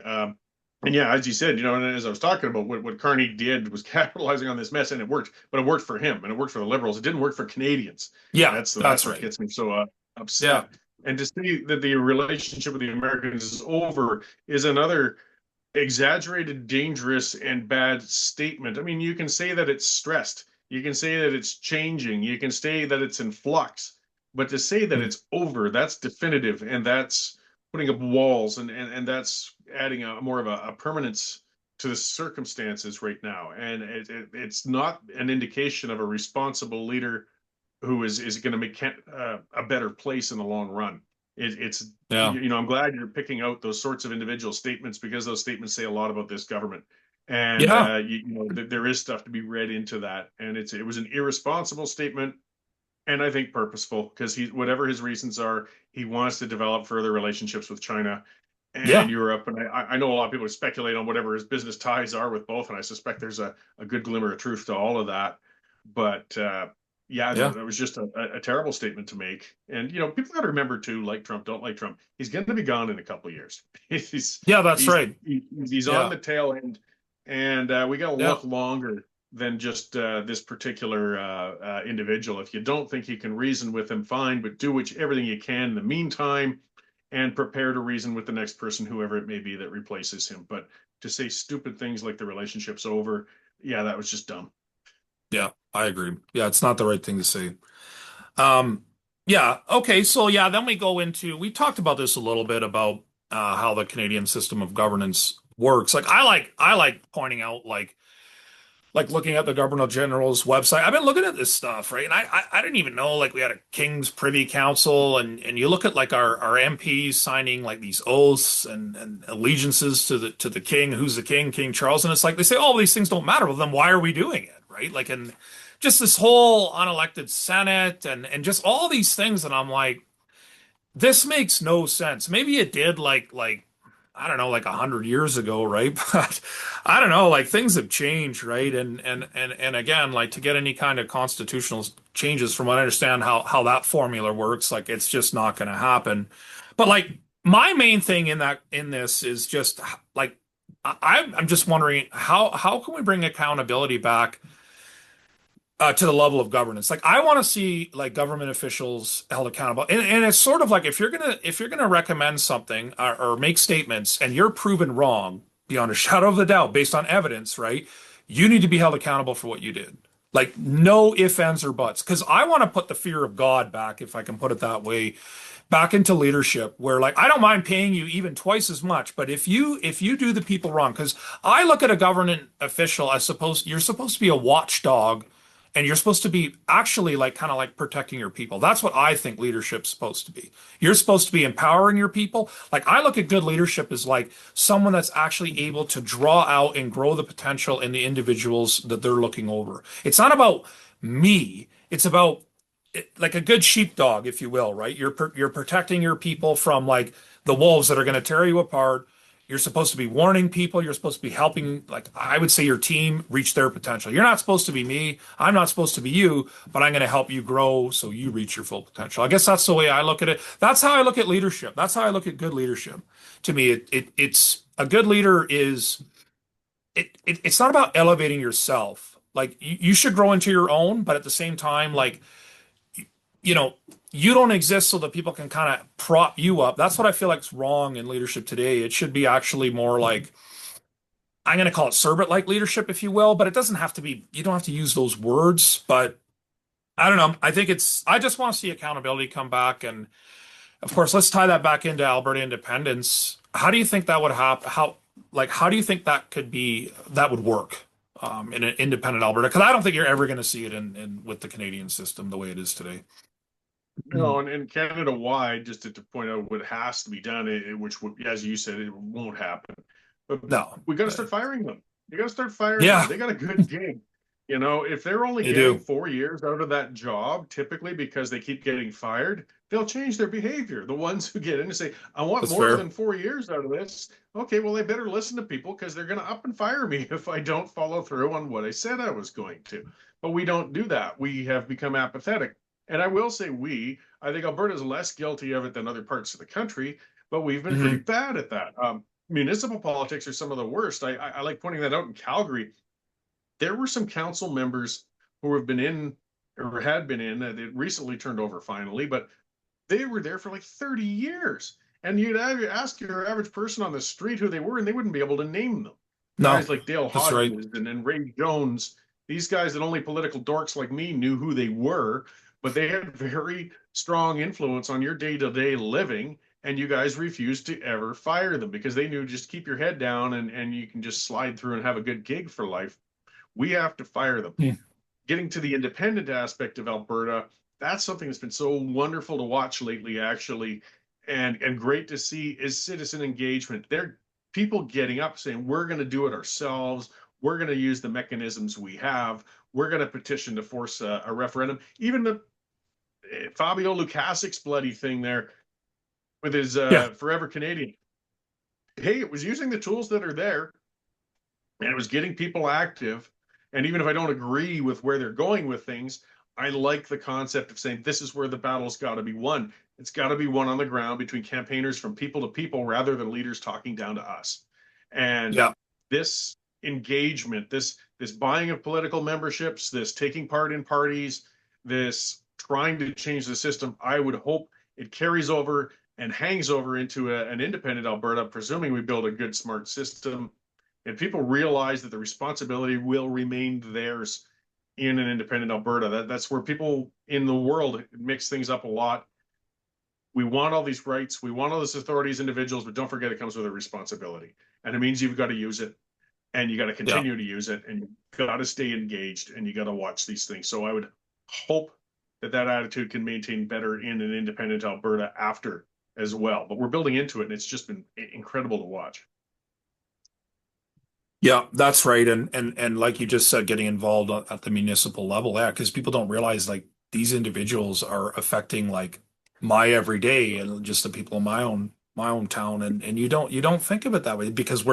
And yeah, as you said, and as I was talking about, what Carney did was capitalizing on this mess, and it worked. But it worked for him, and it worked for the Liberals. It didn't work for Canadians. Yeah, That's that's what right. gets me so Yeah. upset. And to see that the relationship with the Americans is over is another exaggerated, dangerous, and bad statement. I mean, you can say that it's stressed. You can say that it's changing. You can say that it's in flux. But to say that it's over, that's definitive, and that's putting up walls, and that's adding a more of a permanence to the circumstances right now. And it's not an indication of a responsible leader who is going to make a better place in the long run. It's Yeah. I'm glad you're picking out those sorts of individual statements because those statements say a lot about this government. And Yeah. there is stuff to be read into that, and it was an irresponsible statement, and I think purposeful because whatever his reasons are, he wants to develop further relationships with China and Yeah. Europe. And I know a lot of people speculate on whatever his business ties are with both, and I suspect there's a good glimmer of truth to all of that. But yeah, no, Yeah. that was just a terrible statement to make. And people got to remember too, like Trump, don't like Trump. He's going to be gone in a couple of years. he's Yeah, that's he's right. he's on Yeah. the tail end, and we got to Yeah. look longer than just this particular individual. If you don't think you can reason with him, fine, but do everything you can in the meantime and prepare to reason with the next person, whoever it may be that replaces him. But to say stupid things like the relationship's over, yeah, that was just dumb. Yeah, I agree. Yeah, it's not the right thing to say. Um, yeah, okay, so yeah, then we talked about this a little bit about how the Canadian system of governance works. Like I like pointing out like looking at the Governor General's website. I've been looking at this stuff, right? And I didn't even know like we had a King's Privy Council and you look at like our MPs signing like these oaths and allegiances to the king, who's the king, King Charles, and it's like they say, oh, these things don't matter. Well, then why are we doing it, right? Like and just this whole unelected Senate and just all these things, and I'm like, this makes no sense. Maybe it did like I don't know, like 100 years ago, right? But I don't know, like things have changed, right? And again, like to get any kind of constitutional changes, from what I understand, how that formula works, like it's just not going to happen. But like my main thing in this is just like I'm just wondering how can we bring accountability back to the level of governance. Like I want to see like government officials held accountable. And it's sort of like if you're gonna recommend something or make statements and you're proven wrong beyond a shadow of a doubt based on evidence, right? You need to be held accountable for what you did. Like no ifs, ands, or buts. Because I want to put the fear of God back, if I can put it that way, back into leadership where like I don't mind paying you even twice as much, but if you do the people wrong, because I look at a government official as supposed you're supposed to be a watchdog and you're supposed to be actually like kind of like protecting your people. That's what I think leadership's supposed to be. You're supposed to be empowering your people. Like I look at good leadership as like someone that's actually able to draw out and grow the potential in the individuals that they're looking over. It's not about me. It's about like a good sheepdog, if you will, right? You're protecting your people from like the wolves that are going to tear you apart. You're supposed to be warning people. You're supposed to be helping, like I would say, your team reach their potential. You're not supposed to be me. I'm not supposed to be you, but I'm going to help you grow so you reach your full potential. I guess that's the way I look at it. That's how I look at leadership. That's how I look at good leadership. To me, it's a good leader is it's not about elevating yourself. Like you should grow into your own, but at the same time, like you know, you don't exist so that people can kind of prop you up. That's what I feel like is wrong in leadership today. It should be actually more like, I'm going to call it servant-like leadership, if you will, but it doesn't have to be, you don't have to use those words. But I don't know. I think I just want to see accountability come back. And of course, let's tie that back into Alberta independence. How do you think that would happen? How do you think that could be, that would work? In an independent Alberta, because I don't think you're ever going to see it in with the Canadian system the way it is today. No, and Canada wide, just to point out what has to be done, which, as you said, it won't happen. But No. we got to start firing them. You got to start firing them. Yeah, They got a good gig. If they're only they getting do. 4 years out of that job, typically because they keep getting fired, they'll change their behavior. The ones who get in and say, I want That's more fair. than 4 years out of this. Okay, well, they better listen to people because they're going to up and fire me if I don't follow through on what I said I was going to. But we don't do that. We have become apathetic. And I will say I think Alberta is less guilty of it than other parts of the country, but we've been pretty Hmm. bad at that. Municipal politics are some of the worst. I like pointing that out in Calgary. There were some council members who have been in or had been in, they recently turned over finally, but they were there for like 30 years. And you'd ask your average person on the street who they were, and they wouldn't be able to name them. No, Guys like Dale that's right. Hodges and Ray Jones, these guys that only political dorks like me knew who they were, but they had very strong influence on your day to day living. And you guys refused to ever fire them because they knew just keep your head down and you can just slide through and have a good gig for life. We have to fire them. Hmm. Getting to the independent aspect of Alberta, that's something that's been so wonderful to watch lately, actually, and great to see is citizen engagement. They're people getting up saying, we're going to do it ourselves. We're going to use the mechanisms we have. We're going to petition to force a referendum. Even the Fabio Lukasik's bloody thing there with his Yeah. Forever Canadian. Hey, it was using the tools that are there and it was getting people active. And even if I don't agree with where they're going with things, I like the concept of saying this is where the battle's got to be won. It's got to be won on the ground between campaigners from people to people rather than leaders talking down to us. And Yeah. this engagement, this buying of political memberships, this taking part in parties, this trying to change the system, I would hope it carries over and hangs over into an independent Alberta, presuming we build a good, smart system and people realize that the responsibility will remain theirs in an independent Alberta. That's where people in the world mix things up a lot. We want all these rights, we want all this authority as individuals, but don't forget it comes with a responsibility. And it means you've got to use it and you got to Yeah. continue to use it and you've got to stay engaged and you got to watch these things. So I would hope that attitude can maintain better in an independent Alberta after as well. But we're building into it and it's just been incredible to watch. Yeah, that's right. And like you just said, getting involved at the municipal level, yeah, because people don't realize like these individuals are affecting like my everyday and just the people in my own town. And you don't think of it that way because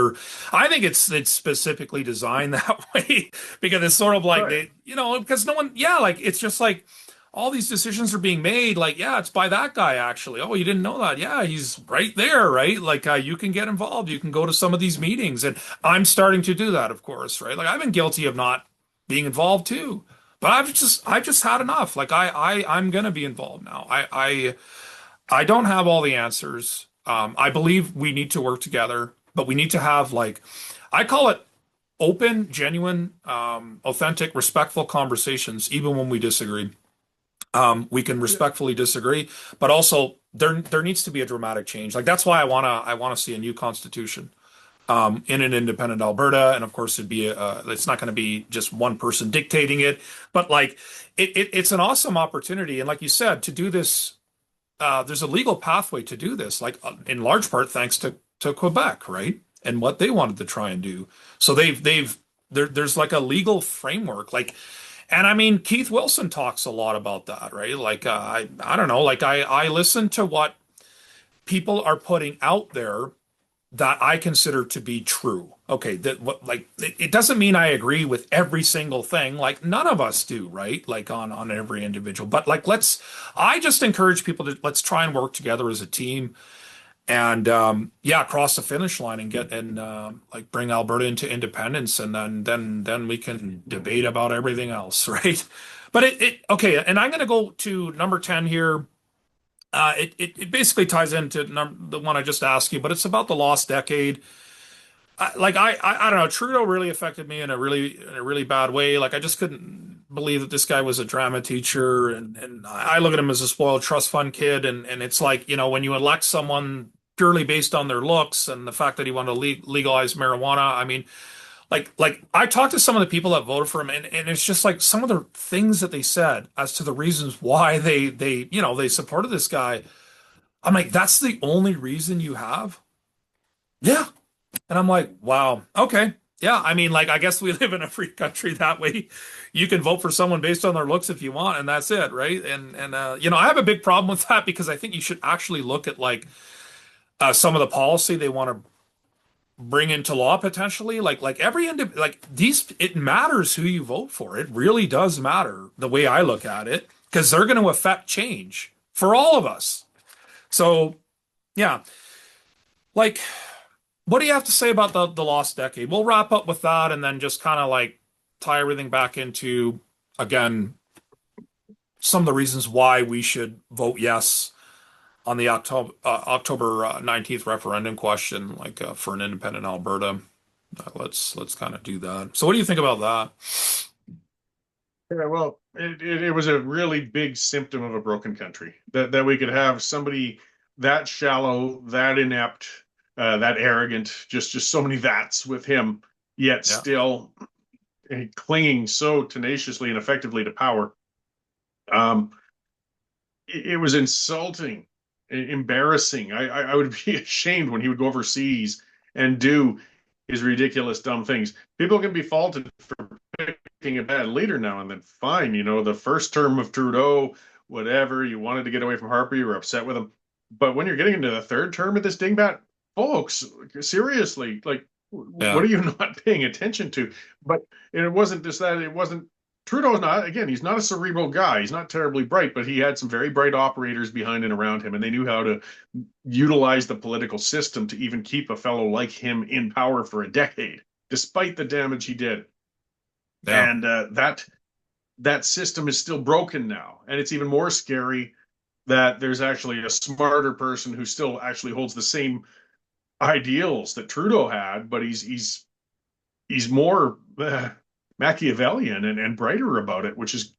I think it's specifically designed that way because it's sort of like Right. because no one, yeah, like it's just like all these decisions are being made like, yeah, it's by that guy actually. Oh, you didn't know that. Yeah, he's right there, right? Like you can get involved. You can go to some of these meetings and I'm starting to do that, of course, right? Like I've been guilty of not being involved too. But I've just had enough. Like I'm gonna be involved now. I don't have all the answers. I believe we need to work together, but we need to have like I call it open, genuine, authentic, respectful conversations, even when we disagree. We can Yeah. respectfully disagree, but also there needs to be a dramatic change. Like that's why I wanna see a new constitution in an independent Alberta, and of course it's not going to be just one person dictating it, but like it's an awesome opportunity, and like you said, to do this, there's a legal pathway to do this, like in large part thanks to Quebec, right? And what they wanted to try and do. So there's like a legal framework, like, and I mean Keith Wilson talks a lot about that, right? Like I don't know, like I listen to what people are putting out there that I consider to be true. Okay, that what like it doesn't mean I agree with every single thing. Like none of us do, right? Like on every individual. But like I just encourage people to let's try and work together as a team and yeah, cross the finish line and get and like bring Alberta into independence, and then we can debate about everything else, right? But it okay, and I'm gonna go to number 10 here. It basically ties into the one I just asked you, but it's about the lost decade. I don't know. Trudeau really affected me in a really bad way. Like I just couldn't believe that this guy was a drama teacher, and I look at him as a spoiled trust fund kid, and it's like when you elect someone purely based on their looks and the fact that he wanted to legalize marijuana. I mean, like I talked to some of the people that voted for him, and it's just like some of the things that they said as to the reasons why they supported this guy. I'm like, that's the only reason you have? Yeah. And I'm like, wow, okay. Yeah, I mean, like, I guess we live in a free country that way. You can vote for someone based on their looks if you want, and that's it, right? And I have a big problem with that because I think you should actually look at like some of the policy they want to bring into law potentially. Like every like these, it matters who you vote for. It really does matter the way I look at it because they're going to affect change for all of us. So yeah, like. What do you have to say about the lost decade? We'll wrap up with that and then just kind of like tie everything back into, again, some of the reasons why we should vote yes on the October 19th referendum question, like for an independent Alberta. Let's kind of do that. So what do you think about that? Yeah, well, it was a really big symptom of a broken country that we could have somebody that shallow, that inept, that arrogant, just so many that's with him, yet Yeah. still clinging so tenaciously and effectively to power. Um, it was insulting, embarrassing. I would be ashamed when he would go overseas and do his ridiculous, dumb things. People can be faulted for picking a bad leader now and then. Fine, the first term of Trudeau, whatever, you wanted to get away from Harper, you were upset with him. But when you're getting into the third term of this dingbat, folks, seriously, like, what Yeah. are you not paying attention to? But it wasn't just that. It wasn't Trudeau's not, again, he's not a cerebral guy. He's not terribly bright, but he had some very bright operators behind and around him, and they knew how to utilize the political system to even keep a fellow like him in power for a decade, despite the damage he did. Yeah. And that system is still broken now. And it's even more scary that there's actually a smarter person who still actually holds the same ideals that Trudeau had, but he's more Machiavellian and brighter about it, which is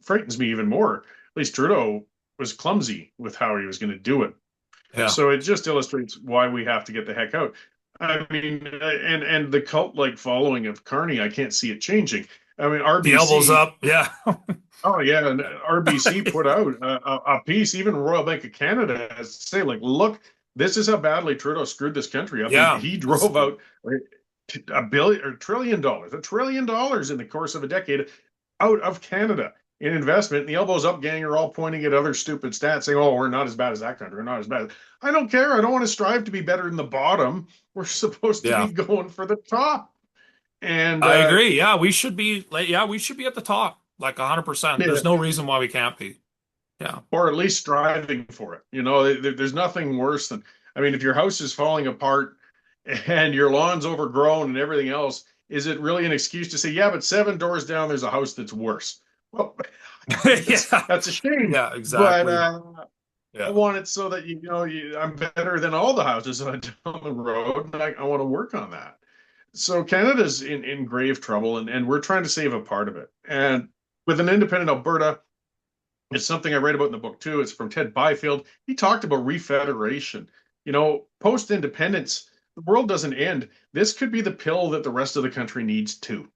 frightens me even more. At least Trudeau was clumsy with how he was going to do it. Yeah. So it just illustrates why we have to get the heck out. I mean, and the cult-like following of Carney, I can't see it changing. I mean, The elbows RBC. up. Yeah. Oh yeah, and RBC put out a piece. Even Royal Bank of Canada has to say, like, look, this is how badly Trudeau screwed this country up. Yeah. He drove out $1 trillion in the course of a decade out of Canada in investment. And the elbows up gang are all pointing at other stupid stats, saying, "Oh, we're not as bad as that country. We're not as bad." I don't care. I don't want to strive to be better than the bottom. We're supposed to be Yeah. going for the top. And I agree. Yeah, we should be like, yeah, we should be at the top, like 100%. yeah, There's no reason why we can't be. Yeah. or at least striving for it. There's nothing worse than, I mean, if your house is falling apart and your lawn's overgrown and everything else, is it really an excuse to say, yeah, but 7 doors down, there's a house that's worse? Well, Yeah. that's a shame. Yeah, But exactly. I Yeah. want it so that I'm better than all the houses down the road, and I want to work on that. So Canada's in grave trouble, and we're trying to save a part of it. And with an independent Alberta, it's something I read about in the book too. It's from Ted Byfield. He talked about refederation. Post independence, the world doesn't end. This could be the pill that the rest of the country needs too.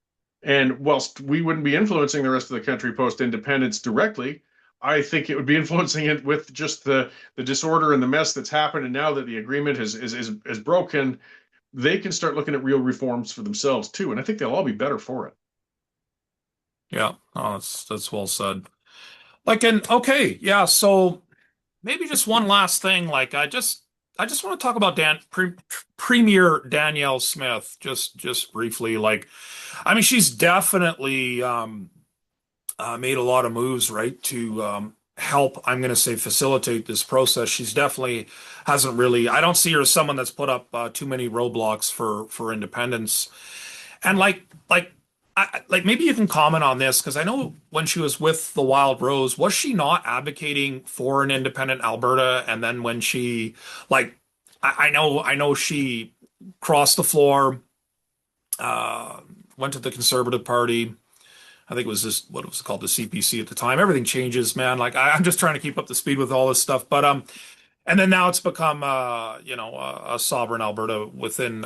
And whilst we wouldn't be influencing the rest of the country post independence directly, I think it would be influencing it with just the disorder and the mess that's happened. And now that the agreement is broken, they can start looking at real reforms for themselves too. And I think they'll all be better for it. Yeah, oh, that's well said. Okay, yeah, so maybe just one last thing. I just want to talk about Premier Danielle Smith just briefly. I mean, she's definitely made a lot of moves, right, to help, I'm going to say, facilitate this process. She's definitely hasn't really, I don't see her as someone that's put up too many roadblocks for independence. And maybe you can comment on this because I know when she was with the Wild Rose, was she not advocating for an independent Alberta? And then when she I know she crossed the floor, uh, went to the Conservative Party. I think it was this what was it called, the CPC at the time. Everything changes, man. I'm just trying to keep up the speed with all this stuff. But and then now it's become a sovereign Alberta within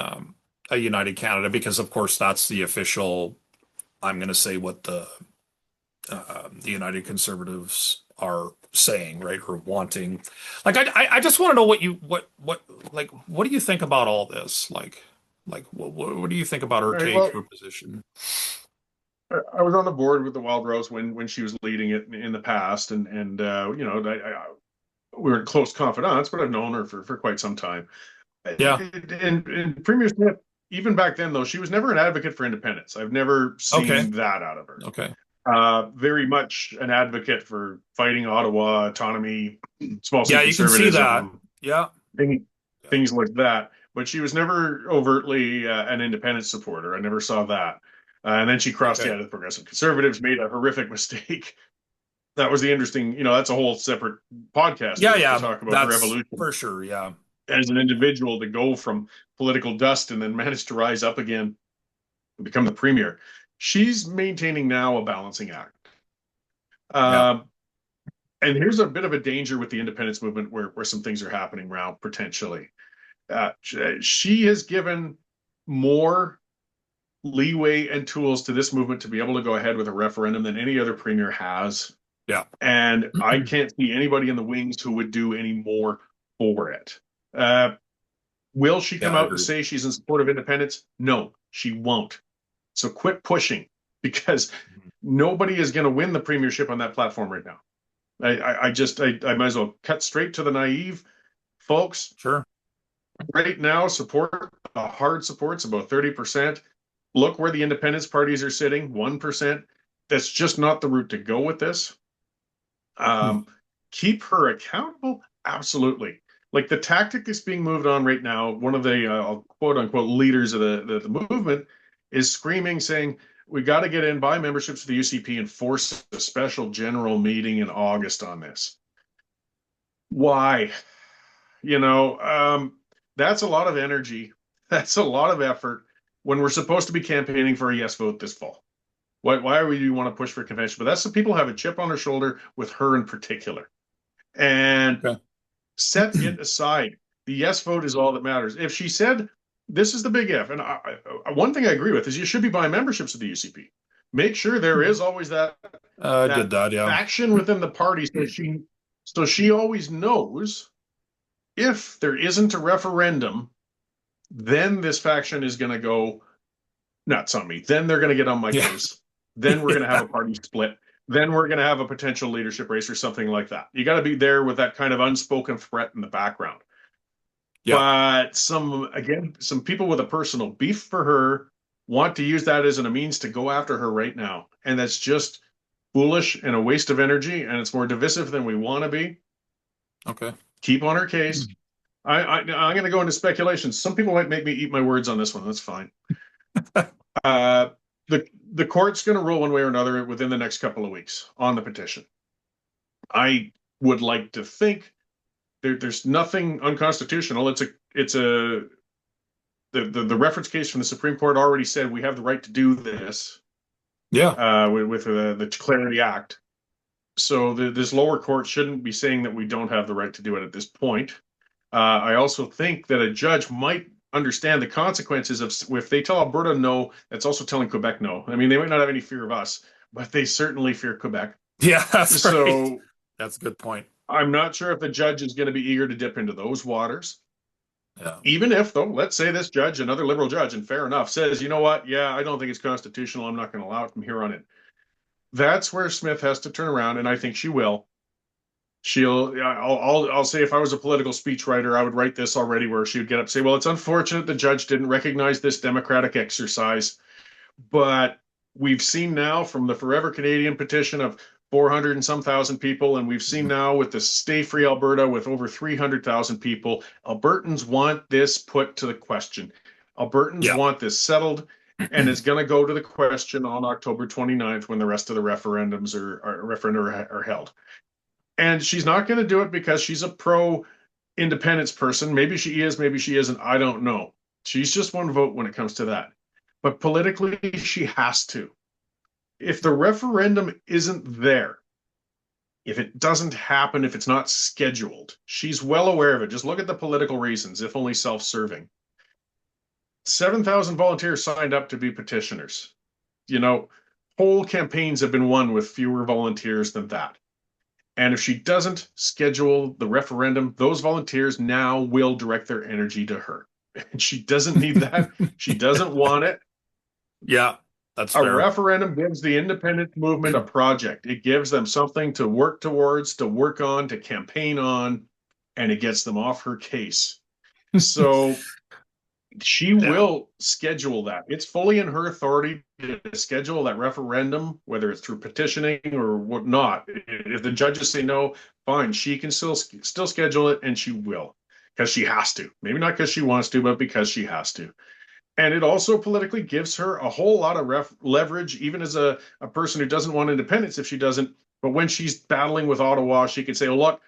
a united Canada because of course that's the official. I'm going to say what the United Conservatives are saying, right, or wanting. I just want to know what do you think about all this? What do you think about her All right. take, Well, her position? I was on the board with the Wild Rose when she was leading it in the past, and we were close confidants, but I've known her for quite some time. Yeah. And Premier Smith, even back then though, she was never an advocate for independence. I've never Okay. seen that out of her. Okay. Very much an advocate for fighting Ottawa autonomy, small c Yeah, you can see that. conservatism, Yeah. thing, things like that. But she was never overtly an independence supporter. I never saw that. And then she crossed the Okay. out of the Progressive Conservatives, made a horrific mistake. That was the interesting, that's a whole separate podcast Yeah, to yeah. talk about her That's evolution for sure. Yeah. as an individual to go from political dust and then manage to rise up again and become the premier. She's maintaining now a balancing act. Yeah. Um, and here's a bit of a danger with the independence movement where some things are happening now potentially. She has given more leeway and tools to this movement to be able to go ahead with a referendum than any other premier has. Yeah. And I can't see anybody in the wings who would do any more for it. Uh, will she Yeah, come I out and agree. say she's in support of independence? No, she won't. So quit pushing because nobody is going to win the premiership on that platform right now. I might as well cut straight to the naive folks. Sure. Right now, support, hard support's about 30%. Look where the independence parties are sitting, 1%. That's just not the route to go with this. Hmm. Keep her accountable? Absolutely. Like the tactic that's being moved on right now, one of the quote unquote leaders of the movement is screaming, saying, we got to get in, buy memberships to the UCP and force a special general meeting in August on this. Why? That's a lot of energy. That's a lot of effort when we're supposed to be campaigning for a yes vote this fall. Why would you want to push for convention? But that's the people who have a chip on their shoulder with her in particular. And Okay. set it aside. The yes vote is all that matters. If she said, this is the big F, and one thing I agree with is you should be buying memberships of the UCP. Make sure there is always that I did that that. Yeah. faction within the party so she always knows if there isn't a referendum, then this faction is going to go nuts on me. Then they're going to get on my Yeah. case. Then we're going to have a party split. Then we're going to have a potential leadership race or something like that. You got to be there with that kind of unspoken threat in the background. Yeah. But some people with a personal beef for her want to use that as a means to go after her right now. And that's just foolish and a waste of energy. And it's more divisive than we want to be. Okay. Keep on her case. I'm going to go into speculation. Some people might make me eat my words on this one. That's fine. Uh, the court's going to rule one way or another within the next couple of weeks on the petition. I would like to think there's nothing unconstitutional. It's a the reference case from the Supreme Court already said we have the right to do this Yeah. with the Clarity Act. So this lower court shouldn't be saying that we don't have the right to do it at this point. I also think that a judge might understand the consequences of if they tell Alberta no, that's also telling Quebec no. I mean, they might not have any fear of us, but they certainly fear Quebec. Yeah, that's right. So That's a good point. I'm not sure if the judge is going to be eager to dip into those waters. Yeah. Even if, though, let's say this judge, another liberal judge, and fair enough, says, you know what? Yeah, I don't think it's constitutional. I'm not going to allow it from here on in. That's where Smith has to turn around, and I think she will. I'll say if I was a political speechwriter, I would write this already where she would get up and say, well, it's unfortunate the judge didn't recognize this democratic exercise, but we've seen now from the Forever Canadian petition of 400 and some thousand people, and we've seen now with the Stay Free Alberta with over 300,000 people, Albertans want this put to the question. Albertans want this settled, and it's going to go to the question on October 29th when the rest of the referendums are held. And she's not going to do it because she's a pro-independence person. Maybe she is, maybe she isn't. I don't know. She's just one vote when it comes to that. But politically, she has to. If the referendum isn't there, if it doesn't happen, if it's not scheduled, she's well aware of it. Just look at the political reasons, if only self-serving. 7,000 volunteers signed up to be petitioners. You know, whole campaigns have been won with fewer volunteers than that. And if she doesn't schedule the referendum, those volunteers now will direct their energy to her. And she doesn't need that. She doesn't want it. Yeah, that's a fair. referendum gives the independent movement a project. It gives them something to work towards, to work on, to campaign on, and it gets them off her case. So she will schedule that. It's fully in her authority to schedule that referendum, whether it's through petitioning or whatnot. If the judges say no, fine. She can still schedule it, and she will, because she has to. Maybe not because she wants to, but because she has to. And it also politically gives her a whole lot of leverage, even as a person who doesn't want independence if she doesn't. But when she's battling with Ottawa, she can say, oh, look,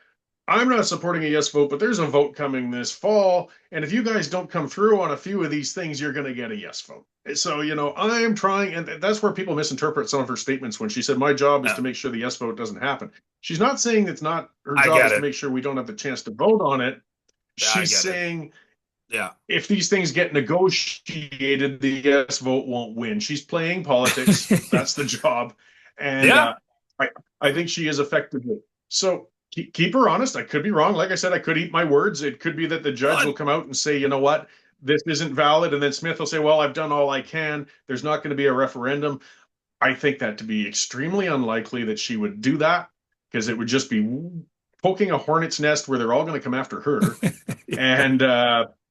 I'm not supporting a yes vote, but there's a vote coming this fall. And if you guys don't come through on a few of these things, you're going to get a yes vote. So, you know, I am trying. And that's where people misinterpret some of her statements when she said, my job is to make sure the yes vote doesn't happen. She's not saying it's not her job is to make sure we don't have the chance to vote on it. She's saying, if these things get negotiated, the yes vote won't win. She's playing politics. That's the job. And I think she is effectively. So keep her honest. I could be wrong. Like I said, I could eat my words. It could be that the judge will come out and say, you know what, this isn't valid. And then Smith will say, well, I've done all I can. There's not going to be a referendum. I think that to be extremely unlikely that she would do that, because it would just be poking a hornet's nest where they're all going to come after her. And,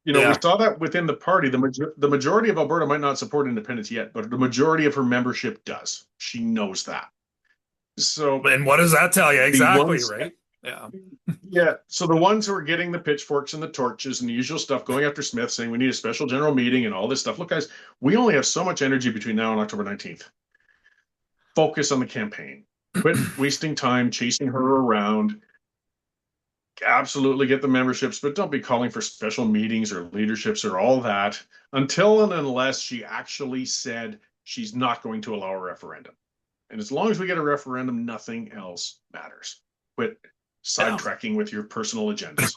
you know, we saw that within the party. The majority of Alberta might not support independence yet, but the majority of her membership does. She knows that. So, and what does that tell you? Exactly, right? Yeah. So the ones who are getting the pitchforks and the torches and the usual stuff, going after Smith, saying we need a special general meeting and all this stuff. Look, guys, we only have so much energy between now and October 19th. Focus on the campaign. Quit wasting time chasing her around. Absolutely get the memberships, but don't be calling for special meetings or leaderships or all that until and unless she actually said she's not going to allow a referendum. And as long as we get a referendum, nothing else matters. Quit sidetracking with your personal agendas.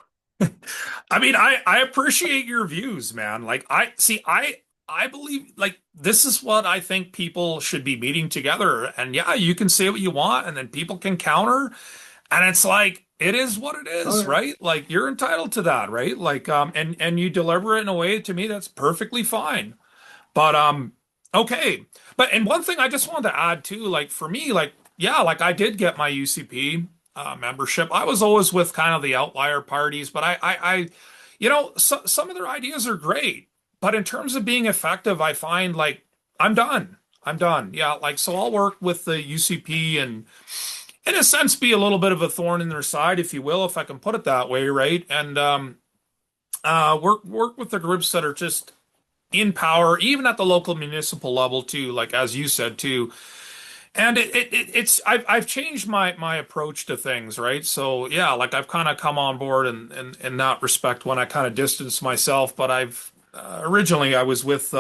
I mean, I appreciate your views, man. Like I believe like this is what I think people should be meeting together. And yeah, you can say what you want and then people can counter. And it's like, it is what it is, right? Like you're entitled to that, right? Like, and you deliver it in a way to me that's perfectly fine. But, okay. And one thing I just wanted to add too, like for me, like, yeah, like I did get my UCP membership. I was always with kind of the outlier parties, but I you know, some of their ideas are great, but in terms of being effective, I find like I'm done. Yeah, like so I'll work with the UCP and in a sense be a little bit of a thorn in their side, if you will, if I can put it that way, right? And work with the groups that are just in power, even at the local municipal level too, like as you said too. And it's I've changed my approach to things, right? So yeah, like I've kind of come on board in that respect when I kind of distance myself, but Originally I was with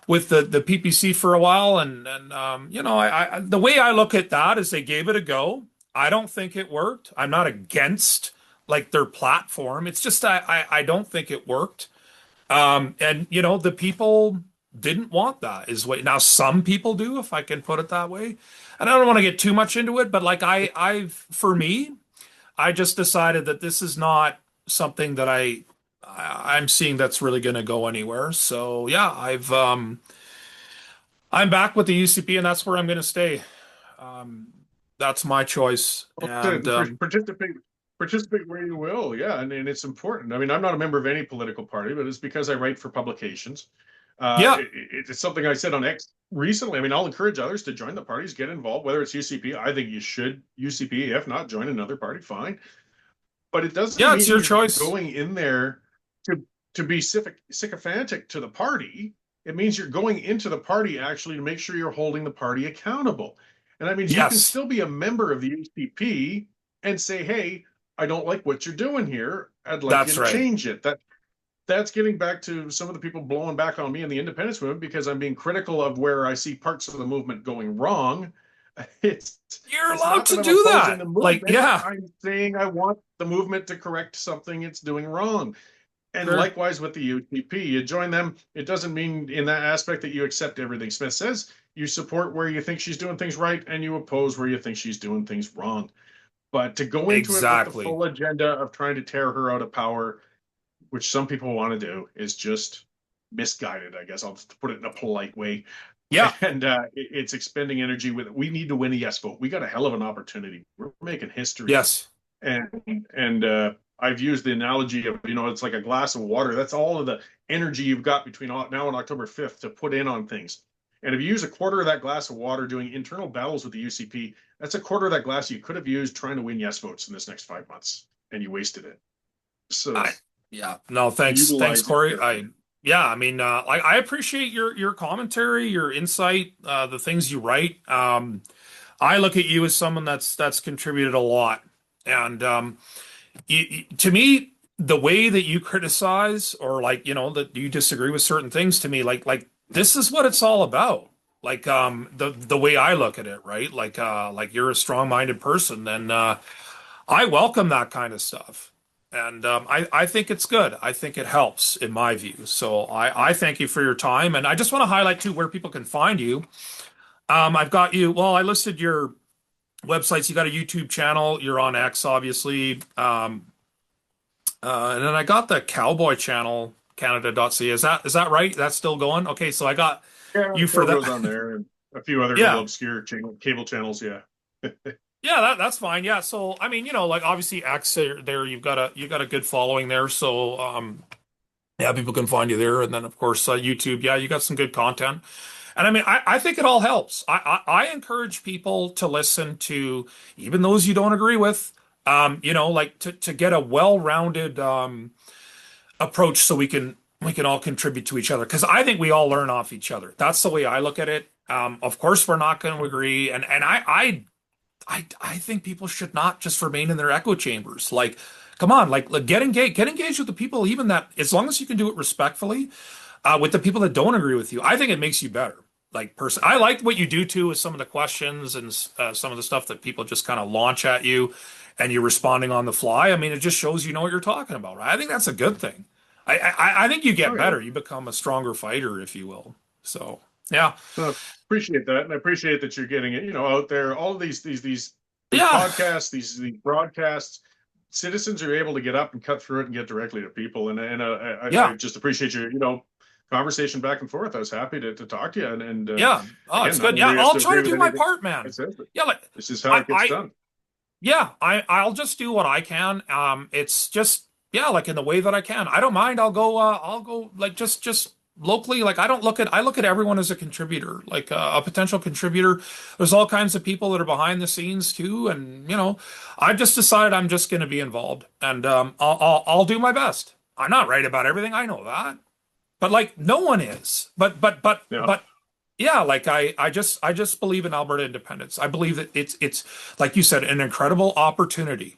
with the PPC for a while, and you know, the way I look at that is they gave it a go. I don't think it worked. I'm not against like their platform. It's just I don't think it worked. And you know, the people didn't want that is what now some people do, if I can put it that way. And I don't want to get too much into it, but like for me, I just decided that this is not something that I'm seeing that's really going to go anywhere. So yeah, I'm back with the UCP, and that's where I'm going to stay. Um, that's my choice. Well, And participate where you will. Yeah, and it's important. I mean, I'm not a member of any political party, but it's because I write for publications. yeah, It's something I said on X recently. I mean, I'll encourage others to join the parties, get involved, whether it's UCP. I think you should UCP. If not, join another party, fine. But it doesn't yeah, it's mean your you're choice. going in there to be sycophantic to the party. It means you're going into the party actually to make sure you're holding the party accountable. And that means you can Yes, still be a member of the UCP and say, hey, I don't like what you're doing here. I'd like you that's to right. change it. That's getting back to some of the people blowing back on me in the independence movement because I'm being critical of where I see parts of the movement going wrong. It's You're it's allowed not to that I'm do opposing that. the Like, movement. yeah, I'm saying I want the movement to correct something it's doing wrong. And sure. likewise with the UTP, you join them. It doesn't mean in that aspect that you accept everything Smith says. You support where you think she's doing things right, and you oppose where you think she's doing things wrong. But to go into it with the Exactly. full agenda of trying to tear her out of power, which some people want to do, is just misguided. I guess I'll just put it in a polite way. Yeah. And it's expending energy with it. We need to win a yes vote. We got a hell of an opportunity. We're making history, Yes. and I've used the analogy of it's like a glass of water. That's all of the energy you've got between now and October 5th to put in on things. And if you use a quarter of that glass of water doing internal battles with the UCP, that's a quarter of that glass you could have used trying to win yes votes in this next 5 months, and you wasted it. So I yeah. No, thanks, utilize it Corey. carefully. Yeah, I mean, I appreciate your commentary, your insight, the things you write. I look at you as someone that's contributed a lot, and to me, the way that you criticize or like that you disagree with certain things to me, like this is what it's all about. Like the way I look at it, right? Like you're a strong-minded person, and I welcome that kind of stuff. And I think it's good. I think it helps in my view. So I thank you for your time. And I just want to highlight too where people can find you. I've got you. Well, I listed your websites. You got a YouTube channel. You're on X, obviously. And then I got the Cowboy channel, Canada.ca. Is that right? That's still going? Okay, so I got Yeah, you for show that. goes on there, and a few other little Yeah. obscure cable channels. Yeah. Yeah, that's fine. Yeah. So I mean, like obviously X there you've got a good following there. So yeah, people can find you there. And then of course YouTube, yeah, you got some good content. And I mean, I think it all helps. I encourage people to listen to even those you don't agree with. Like to get a well-rounded approach so we can all contribute to each other because I think we all learn off each other. That's the way I look at it. Of course, we're not going to agree, and I think people should not just remain in their echo chambers. Like, come on, like get engaged with the people, even that as long as you can do it respectfully, with the people that don't agree with you. I think it makes you better. Like, I like what you do too with some of the questions and some of the stuff that people just kind of launch at you, and you're responding on the fly. I mean, it just shows you know what you're talking about. Right? I think that's a good thing. I think you Oh get yeah. better. You become a stronger fighter, if you will. So, yeah, Appreciate that, and I appreciate that you're getting it. Out there, all of these yeah, podcasts, these broadcasts. Citizens are able to get up and cut through it and get directly to people, and I yeah, just appreciate your conversation back and forth. I was happy to talk to you, and yeah. Oh, again, it's not good. Yeah, everybody has I'll to try agree to with do my anything part, I man. said, but Yeah, like this is how I, it gets I done. yeah, I'll just do what I can. It's just yeah, like in the way that I can. I don't mind. I'll go like just locally. Like I look at everyone as a contributor, like a potential contributor. There's all kinds of people that are behind the scenes too, and I've just decided I'm just going to be involved, and I'll do my best. I'm not right about everything. I know that, but like no one is. Yeah. But yeah, like I just believe in Alberta independence. I believe that it's like you said, an incredible opportunity.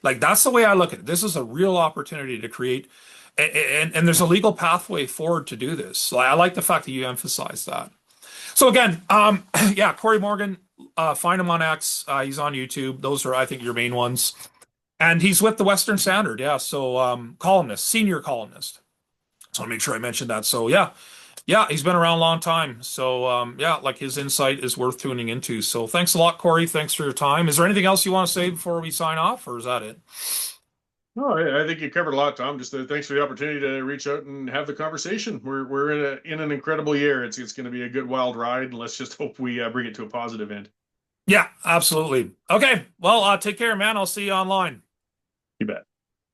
Like that's the way I look at it. This is a real opportunity to create And there's a legal pathway forward to do this. So I like the fact that you emphasize that. So again, yeah, Cory Morgan, find him on X. He's on YouTube. Those are, I think, your main ones. And he's with the Western Standard. Yeah. So columnist, senior columnist. So I want to make sure I mentioned that. So yeah, yeah, he's been around a long time. So yeah, like his insight is worth tuning into. So thanks a lot, Cory. Thanks for your time. Is there anything else you want to say before we sign off, or is that it? No, I think you covered a lot, Tom. Just thanks for the opportunity to reach out and have the conversation. We're in an incredible year. It's going to be a good wild ride, and let's just hope we bring it to a positive end. Yeah, absolutely. Okay. Well, take care, man. I'll see you online. You bet.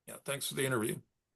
Yeah, thanks for the interview.